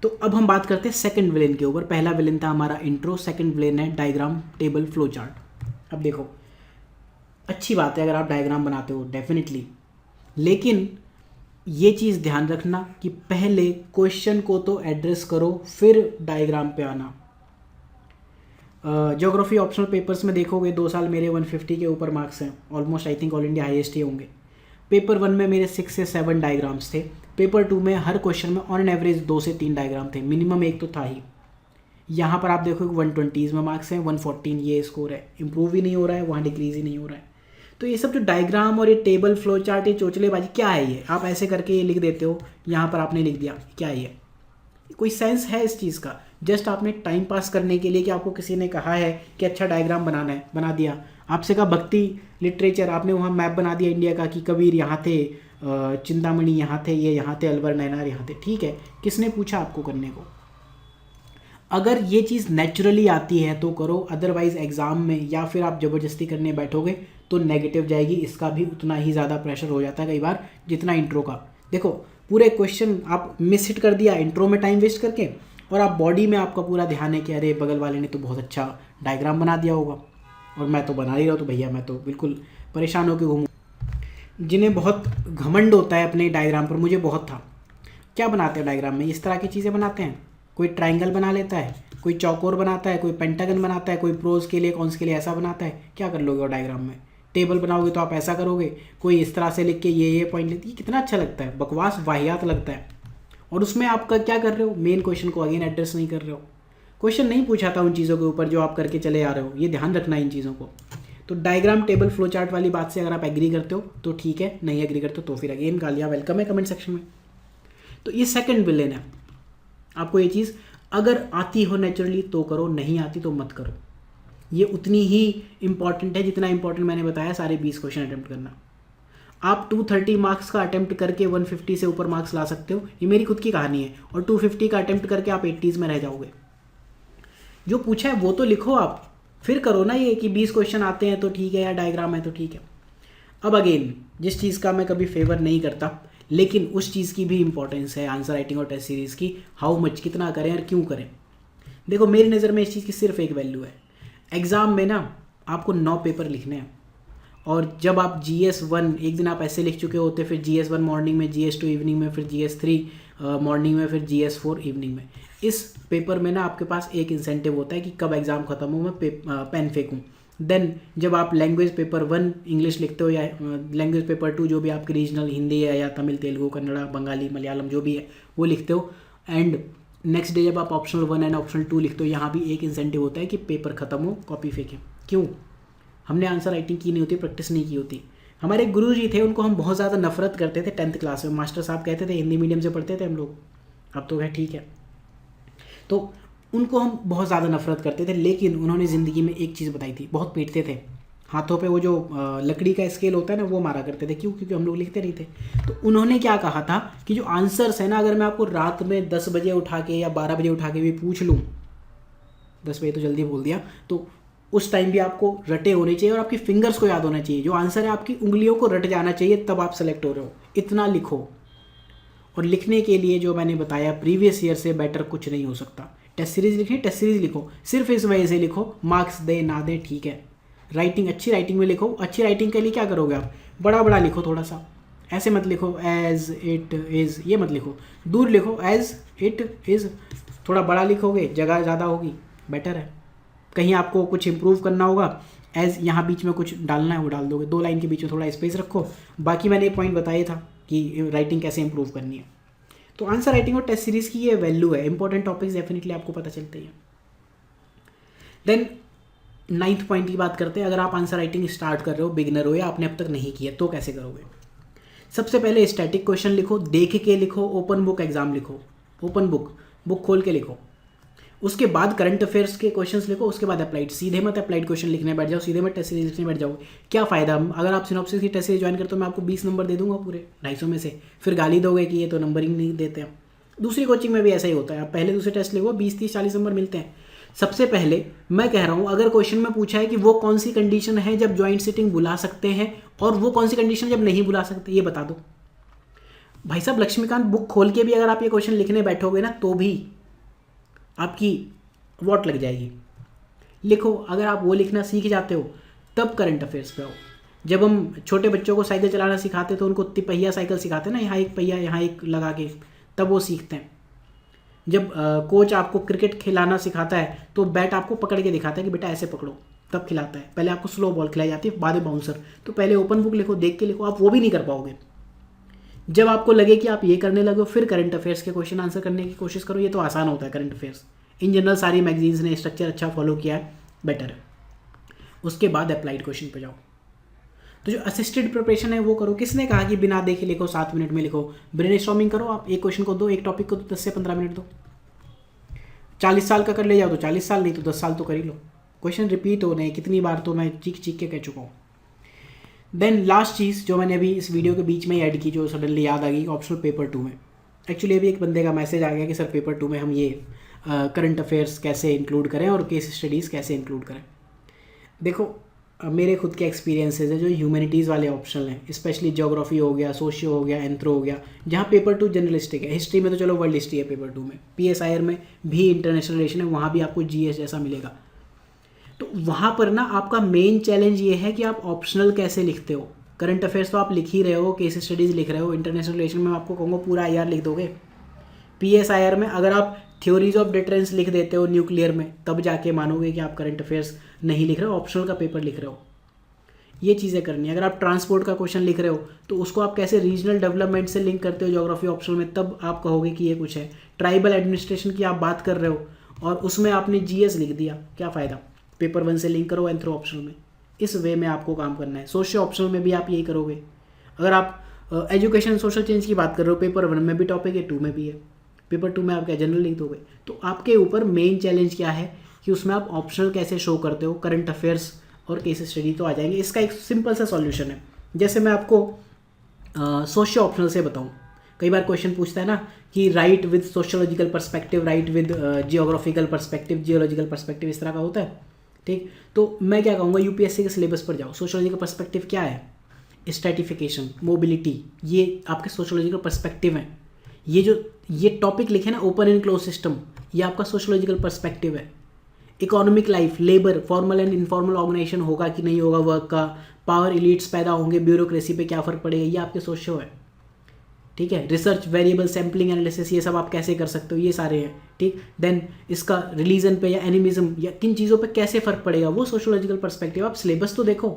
तो अब हम बात करते हैं सेकंड विलेन के ऊपर। पहला विलेन था हमारा इंट्रो, सेकंड विलेन है डायग्राम टेबल फ्लो चार्ट। अब देखो, अच्छी बात है अगर आप डायग्राम बनाते हो डेफिनेटली, लेकिन ये चीज़ ध्यान रखना कि पहले क्वेश्चन को तो एड्रेस करो फिर डायग्राम पे आना। ज्योग्राफी ऑप्शनल पेपर्स में देखोगे 2 साल मेरे 150 के ऊपर मार्क्स हैं, almost I think all India highest ही होंगे। पेपर 1 में मेरे 6 से 7 डायग्राम्स थे, पेपर 2 में हर क्वेश्चन में ऑन एन एवरेज 2 से 3 डायग्राम थे, मिनिमम एक तो था ही। यहाँ पर आप देखोगे 120 में मार्क्स हैं, 114 ये स्कोर है, इंप्रूव ही नहीं हो रहा है, वहाँ डिक्रीज ही नहीं हो रहा है। तो ये सब जो डायग्राम और ये टेबल फ्लो चार्ट, ये चोचलेबाजी क्या है, ये आप ऐसे करके ये लिख देते हो, यहाँ पर आपने लिख दिया, क्या है ये? कोई सेंस है इस चीज़ का? जस्ट आपने टाइम पास करने के लिए कि आपको किसी ने कहा है कि अच्छा डायग्राम बनाना है, बना दिया। आपसे कहा भक्ति लिटरेचर, आपने वहाँ मैप बना दिया इंडिया का कि कबीर यहाँ थे, चिंतामणि यहाँ थे, ये यहाँ थे, अलवर नैनार यहाँ थे, ठीक है, किसने पूछा आपको करने को? अगर ये चीज़ नेचुरली आती है तो करो, अदरवाइज एग्ज़ाम में या फिर आप ज़बरदस्ती करने बैठोगे तो नेगेटिव जाएगी। इसका भी उतना ही ज़्यादा प्रेशर हो जाता है कई बार जितना इंट्रो का। देखो पूरे क्वेश्चन आप मिस हिट कर दिया इंट्रो में टाइम वेस्ट करके, और आप बॉडी में आपका पूरा ध्यान है कि अरे बगल वाले ने तो बहुत अच्छा डायग्राम बना दिया होगा और मैं तो बना ही रहा हूँ, तो भैया मैं तो बिल्कुल परेशान होकर घूमूँ। जिन्हें बहुत घमंड होता है अपने डायग्राम पर, मुझे बहुत था, क्या बनाते हैं डायग्राम में? इस तरह की चीज़ें बनाते हैं। कोई ट्रायंगल बना लेता है, कोई चौकोर बनाता है, कोई पेंटागन बनाता है, कोई प्रोज के लिए कॉन्स के लिए ऐसा बनाता है। क्या कर लोगे और डायग्राम में? टेबल बनाओगे तो आप ऐसा करोगे, कोई इस तरह से लिख के ये पॉइंट लेती है। कितना अच्छा लगता है, बकवास वाहियात लगता है। और उसमें आप क्या कर रहे हो? मेन क्वेश्चन को अगेन एड्रेस नहीं कर रहे हो। क्वेश्चन नहीं पूछा था उन चीज़ों के ऊपर जो आप करके चले आ रहे हो, ये ध्यान रखना है इन चीज़ों को। तो डायग्राम टेबल फ्लो चार्ट वाली बात से अगर आप एग्री करते हो तो ठीक है, नहीं एग्री करते हो तो फिर अगेन गालियाँ वेलकम है कमेंट सेक्शन में। तो ये सेकंड विलेन है। आपको ये चीज़ अगर आती हो नेचुरली तो करो, नहीं आती तो मत करो। ये उतनी ही इंपॉर्टेंट है जितना इंपॉर्टेंट मैंने बताया सारे 20 क्वेश्चन अटेम्प्ट करना। आप 230 मार्क्स का अटेम्प्ट करके 150 से ऊपर मार्क्स ला सकते हो, ये मेरी खुद की कहानी है। और 250 का अटेम्प्ट करके आप 80s में रह जाओगे। जो पूछा है वो तो लिखो, आप फिर करो ना ये कि 20 क्वेश्चन आते हैं तो ठीक है या डायग्राम है तो ठीक है। अब अगेन जिस चीज़ का मैं कभी फेवर नहीं करता, लेकिन उस चीज़ की भी इंपॉर्टेंस है आंसर राइटिंग और टेस्ट सीरीज़ की, हाउ मच, कितना करें और क्यों करें। देखो मेरी नज़र में इस चीज़ की सिर्फ एक वैल्यू है। एग्ज़ाम में ना आपको 9 पेपर लिखने हैं, और जब आप GS1 एक दिन आप ऐसे लिख चुके होते, फिर GS1 मॉर्निंग में, GS2 इवनिंग में, फिर GS3 मॉर्निंग में, फिर GS4 इवनिंग में। इस पेपर में ना आपके पास एक इंसेंटिव होता है कि कब एग्ज़ाम ख़त्म हो मैं पेन फेंकूँ। देन जब आप लैंग्वेज पेपर 1 इंग्लिश लिखते हो या लैंग्वेज पेपर 2 जो भी आपकी रीजनल हिंदी है या तमिल, तेलुगु, कन्नड़ा, बंगाली, मलयालम जो भी है वो लिखते हो, एंड नेक्स्ट डे जब आप ऑप्शनल 1 एंड ऑप्शनल 2 लिखते हो, यहाँ भी एक इंसेंटिव होता है कि पेपर ख़त्म हो कॉपी फेंकें। क्यों? हमने आंसर राइटिंग की नहीं होती, प्रैक्टिस नहीं की होती। हमारे गुरु जी थे, उनको हम बहुत ज़्यादा नफरत करते थे 10th क्लास में। मास्टर साहब कहते थे, हिंदी मीडियम से पढ़ते थे हम लोग, अब तो है ठीक है, तो उनको हम बहुत ज़्यादा नफरत करते थे। लेकिन उन्होंने ज़िंदगी में एक चीज़ बताई थी, बहुत पीटते थे, हाथों पे वो जो लकड़ी का स्केल होता है ना वो मारा करते थे। क्यों? क्योंकि हम लोग लिखते नहीं थे। तो उन्होंने क्या कहा था कि जो आंसर्स है ना, अगर मैं आपको रात में 10 बजे उठा के या 12 बजे उठा के भी पूछ लूँ, 10 बजे तो जल्दी बोल दिया, तो उस टाइम भी आपको रटे होने चाहिए और आपकी फिंगर्स को याद होना चाहिए। जो आंसर है आपकी उंगलियों को रट जाना चाहिए, तब आप सेलेक्ट हो रहे हो। इतना लिखो। और लिखने के लिए जो मैंने बताया, प्रीवियस ईयर से बेटर कुछ नहीं हो सकता। टेस्ट सीरीज लिखनी, टेस्ट सीरीज लिखो, सिर्फ इस वजह से लिखो, मार्क्स दे ना दे ठीक है। राइटिंग अच्छी राइटिंग में लिखो। अच्छी राइटिंग के लिए क्या करोगे आप? बड़ा बड़ा लिखो थोड़ा सा, ऐसे मत लिखो एज इट इज़, ये मत लिखो, दूर लिखो एज इट इज़। थोड़ा बड़ा लिखोगे जगह ज़्यादा होगी, बेटर है। कहीं आपको कुछ इंप्रूव करना होगा, एज यहाँ बीच में कुछ डालना है वो डाल दोगे, 2 लाइन के बीच में थोड़ा स्पेस रखो। बाकी मैंने पॉइंट बताया था कि राइटिंग कैसे इंप्रूव करनी है। तो आंसर राइटिंग और टेस्ट सीरीज़ की ये वैल्यू है। इंपॉर्टेंट टॉपिक्स डेफिनेटली आपको पता चलते हैं। देन 9th पॉइंट की बात करते हैं। अगर आप आंसर राइटिंग स्टार्ट कर रहे हो, बिगिनर हो या आपने अब तक नहीं किया, तो कैसे करोगे? सबसे पहले स्टैटिक क्वेश्चन लिखो, देख के लिखो, ओपन बुक एग्जाम लिखो। ओपन बुक खोल के लिखो। उसके बाद करंट अफेयर्स के क्वेश्चंस लिखो, उसके बाद अप्लाइड। सीधे मत अप्लाइड क्वेश्चन लिखने बैठ जाओ, सीधे मत टेस्ट सीरीज लिखने बैठ जाओ। क्या फ़ायदा? अगर आप सिनॉप्सिस की टेस्ट सीरीज ज्वाइन करते हो मैं आपको 20 नंबर दे दूंगा पूरे 250 में से, फिर गाली दोगे कि ये तो नंबरिंग नहीं देते हैं। दूसरी कोचिंग में भी ऐसा ही होता है, आप पहले दूसरे टेस्ट लिखो 20 30 40 नंबर मिलते हैं। सबसे पहले मैं कह रहा हूँ, अगर क्वेश्चन में पूछा है कि वो कौन सी कंडीशन है जब ज्वाइंट सिटिंग बुला सकते हैं और वो कौन सी कंडीशन जब नहीं बुला सकते, ये बता दो। भाई साहब लक्ष्मीकांत बुक खोल के भी अगर आप ये क्वेश्चन लिखने बैठोगे ना तो भी आपकी वॉट लग जाएगी। लिखो, अगर आप वो लिखना सीख जाते हो तब करंट अफेयर्स पे आओ। जब हम छोटे बच्चों को साइकिल चलाना सिखाते तो उनको तिपहिया साइकिल सिखाते ना, यहाँ एक पहिया यहाँ एक लगा के, तब वो सीखते हैं। जब कोच आपको क्रिकेट खिलाना सिखाता है तो बैट आपको पकड़ के दिखाता है कि बेटा ऐसे पकड़ो, तब खिलाता है। पहले आपको स्लो बॉल खिलाई जाती है, बाद में बाउंसर। तो पहले ओपन बुक लिखो, देख के लिखो, आप वो भी नहीं कर पाओगे। जब आपको लगे कि आप ये करने लगे फिर करंट अफेयर्स के क्वेश्चन आंसर करने की कोशिश करो, ये तो आसान होता है करंट अफेयर्स। इन जनरल सारी मैगजीन्स ने स्ट्रक्चर अच्छा फॉलो किया है, बेटर है। उसके बाद अप्लाइड क्वेश्चन पे जाओ। तो जो असिस्टेड प्रिपरेशन है वो करो। किसने कहा कि बिना देखे लिखो, 7 मिनट में लिखो? ब्रेनस्टॉर्मिंग करो, आप एक क्वेश्चन को दो, एक टॉपिक को 10 से 15 मिनट दो। 40 साल का कर ले जाओ तो 40 साल, नहीं तो 10 साल तो कर ही लो। क्वेश्चन रिपीट हो रहे हैं कितनी बार, तो मैं चीख चीख के कह चुका हूँ। देन लास्ट चीज़ जो मैंने अभी इस वीडियो के बीच में ही ऐड की, जो सडनली याद आ गई, ऑप्शनल पेपर 2 में एक्चुअली अभी एक बंदे का मैसेज आ गया कि सर पेपर 2 में हम ये करंट अफेयर्स कैसे इंक्लूड करें और केस स्टडीज़ कैसे इंक्लूड करें। देखो मेरे खुद के एक्सपीरियंसेस है जो ह्यूमैनिटीज़ वाले ऑप्शनल हैं, स्पेशली ज्योग्राफी हो गया, सोशियो हो गया, एंथ्रो हो गया, जहाँ पेपर 2 जनरलिस्टिक है। हिस्ट्री में तो चलो वर्ल्ड हिस्ट्री है पेपर 2 में, PSIR में भी इंटरनेशनल रिलेशन है, वहाँ भी आपको GS जैसा मिलेगा। तो वहाँ पर ना आपका मेन चैलेंज ये है कि आप ऑप्शनल कैसे लिखते हो। करंट अफेयर्स तो आप लिख ही रहे हो, केस स्टडीज़ लिख रहे हो, इंटरनेशनल रिलेशन में आपको कहूँगा पूरा IR लिख दोगे। PSIR में अगर आप थ्योरीज ऑफ डिटरेंस लिख देते हो न्यूक्लियर में, तब जाके मानोगे कि आप करंट अफेयर्स नहीं लिख रहे हो, ऑप्शनल का पेपर लिख रहे हो। ये चीज़ें करनी है। अगर आप ट्रांसपोर्ट का क्वेश्चन लिख रहे हो तो उसको आप कैसे रीजनल डेवलपमेंट से लिंक करते हो ज्योग्राफी ऑप्शनल में, तब आप कहोगे कि ये कुछ है। ट्राइबल एडमिनिस्ट्रेशन की आप बात कर रहे हो और उसमें आपने GS लिख दिया, क्या फ़ायदा? पेपर 1 से लिंक करो एंथ्रो ऑप्शनल में। इस वे में आपको काम करना है। सोशल ऑप्शनल में भी आप यही करोगे। अगर आप एजुकेशन सोशल चेंज की बात कर रहे हो, पेपर 1 में भी टॉपिक है, 2 में भी है, पेपर 2 में आप क्या जनरल लिख दोगे? तो आपके ऊपर मेन चैलेंज क्या है कि उसमें आप ऑप्शनल कैसे शो करते हो। करंट अफेयर्स और केस स्टडी तो आ जाएंगे। इसका एक सिंपल सा सॉल्यूशन है। जैसे मैं आपको सोशियो ऑप्शनल से बताऊं, कई बार क्वेश्चन पूछता है ना कि right with sociological perspective, right with geographical perspective, geological perspective, इस तरह का होता है। ठीक, तो मैं क्या कहूँगा, UPSC के सिलेबस पर जाओ। सोशियोलॉजिकल पर्सपेक्टिव क्या है? स्ट्रेटिफिकेशन, मोबिलिटी, ये आपके सोशियोलॉजिकल पर्सपेक्टिव हैं। ये टॉपिक लिखे ना, ओपन एंड क्लोज सिस्टम, ये आपका सोशियोलॉजिकल पर्सपेक्टिव है। Economic life, labour, formal and informal organisation होगा कि नहीं होगा वर्क का, पावर इलीट्स पैदा होंगे, ब्यूरोक्रेसी पे क्या फ़र्क पड़ेगा, ये आपके सोशियो है। ठीक है, रिसर्च, वेरिएबल, सैम्पलिंग एनालिसिस, ये सब आप कैसे कर सकते हो, ये सारे हैं। ठीक, देन इसका रिलीजन पे या एनिमिज्म या किन चीज़ों पे कैसे फ़र्क पड़ेगा, वो सोशियोलॉजिकल पर्सपेक्टिव। आप सिलेबस तो देखो,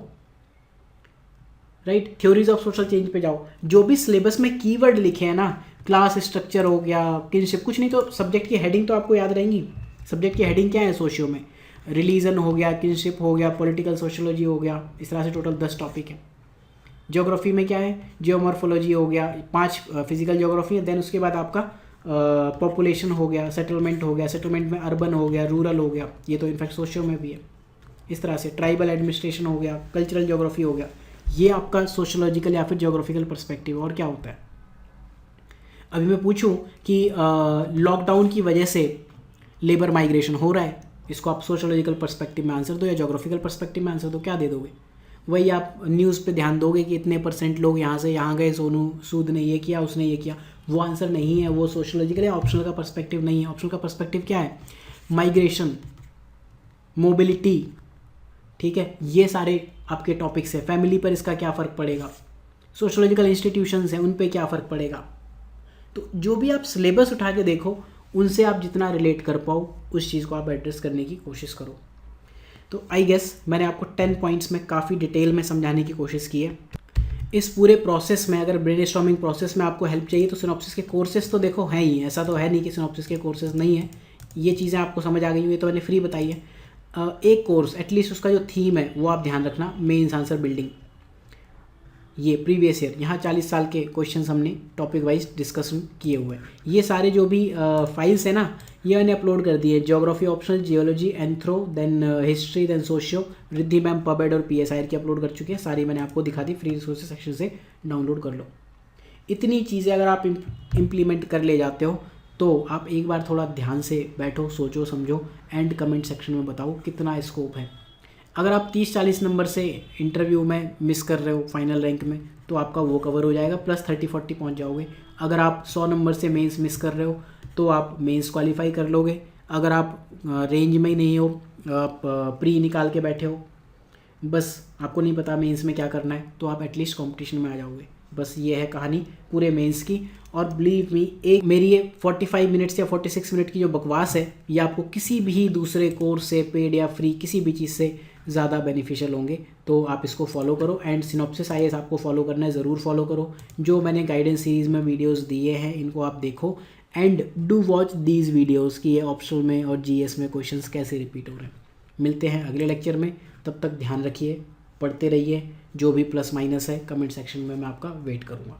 right. Theories of social change पे जाओ। जो भी सिलेबस में कीवर्ड लिखे हैं ना, क्लास स्ट्रक्चर हो गया, किनशिप, कुछ नहीं तो सब्जेक्ट की हेडिंग तो आपको याद रहेंगी। सब्जेक्ट की हेडिंग क्या है सोशियो में? रिलीजन हो गया, किनशिप हो गया, पॉलिटिकल सोशियोलॉजी हो गया, इस तरह से टोटल 10 टॉपिक है। ज्योग्राफी में क्या है? जियोमॉर्फोलॉजी हो गया, 5 फिजिकल ज्योग्राफी है। देन उसके बाद आपका पॉपुलेशन हो गया, सेटलमेंट हो गया, सेटलमेंट में अर्बन हो गया, रूरल हो गया, ये तो इनफैक्ट सोशियो में भी है। इस तरह से ट्राइबल एडमिनिस्ट्रेशन हो गया, कल्चरल ज्योग्राफी हो गया, ये आपका सोशियोलॉजिकल या फिर ज्योग्राफिकल पर्सपेक्टिव। और क्या होता है? अभी मैं पूछूं कि लॉकडाउन की वजह से लेबर माइग्रेशन हो रहा है, इसको आप सोशियोलॉजिकल पर्सपेक्टिव में आंसर दो या ज्योग्राफिकल पर्सपेक्टिव में आंसर दो, क्या दे दोगे? वही आप न्यूज़ पे ध्यान दोगे कि इतने % लोग यहाँ से यहाँ गए, सोनू सूद ने ये किया, उसने ये किया, वो आंसर नहीं है, वो सोशियोलॉजिकल या ऑप्शनल का पर्सपेक्टिव नहीं है। ऑप्शनल का पर्सपेक्टिव क्या है? माइग्रेशन, मोबिलिटी, ठीक है, ये सारे आपके टॉपिक्स है। फैमिली पर इसका क्या फ़र्क पड़ेगा, सोशियोलॉजिकल इंस्टीट्यूशंस हैं उन पे क्या फ़र्क पड़ेगा। तो जो भी आप सिलेबस उठा के देखो, उनसे आप जितना रिलेट कर पाओ उस चीज़ को आप एड्रेस करने की कोशिश करो। तो आई गेस मैंने आपको 10 पॉइंट्स में काफ़ी डिटेल में समझाने की कोशिश की है। इस पूरे प्रोसेस में अगर ब्रेनस्टॉर्मिंग प्रोसेस में आपको हेल्प चाहिए तो सिनॉप्सिस के कोर्सेज तो देखो हैं ही, ऐसा तो है नहीं कि सिनॉप्सिस के कोर्सेज नहीं है। ये चीज़ें आपको समझ आ गई हुई, तो मैंने फ्री बताई है। एक कोर्स एटलीस्ट उसका जो थीम है वो आप ध्यान रखना, मेंस आंसर बिल्डिंग, ये प्रीवियस ईयर, यहाँ 40 साल के क्वेश्चंस हमने टॉपिक वाइज डिस्कशन किए हुए हैं। ये सारे जो भी फाइल्स है ना, ये मैंने अपलोड कर दिए। Geography optional, geology, anthro, then history, then socio, Riddhi ma'am, pub ad और PSIR की अपलोड कर चुके हैं। सारी मैंने आपको दिखा दी, फ्री रिसोर्सेज सेक्शन से डाउनलोड कर लो। इतनी चीज़ें अगर आप इम्प्लीमेंट कर ले जाते हो तो आप एक बार थोड़ा ध्यान से बैठो, सोचो, समझो एंड कमेंट सेक्शन में बताओ कितना स्कोप है। अगर आप 30-40 नंबर से इंटरव्यू में मिस कर रहे हो फाइनल रैंक में तो आपका वो कवर हो जाएगा, प्लस 30-40 पहुंच जाओगे। अगर आप 100 नंबर से मेंस मिस कर रहे हो तो आप मेंस क्वालिफाई कर लोगे। अगर आप रेंज में ही नहीं हो, आप प्री निकाल के बैठे हो, बस आपको नहीं पता मेंस में क्या करना है, तो आप एटलीस्ट कंपटीशन में आ जाओगे। बस ये है कहानी पूरे मेंस की। और बिलीव मी, एक मेरी ये 45 मिनट्स या 46 मिनट की जो बकवास है ये आपको किसी भी दूसरे कोर्स से, पेड या फ्री, किसी भी चीज़ से ज़्यादा बेनिफिशियल होंगे। तो आप इसको फॉलो करो एंड सिनॉप्सिस IAS आपको फॉलो करना है, ज़रूर फॉलो करो। जो मैंने गाइडेंस सीरीज़ में वीडियोस दिए हैं इनको आप देखो and do watch these videos कि ये ऑप्शनल में और GS में क्वेश्चंस कैसे रिपीट हो रहे हैं। मिलते हैं अगले लेक्चर में, तब तक ध्यान रखिए, पढ़ते रहिए। जो भी प्लस माइनस है कमेंट सेक्शन में मैं आपका वेट करूँगा।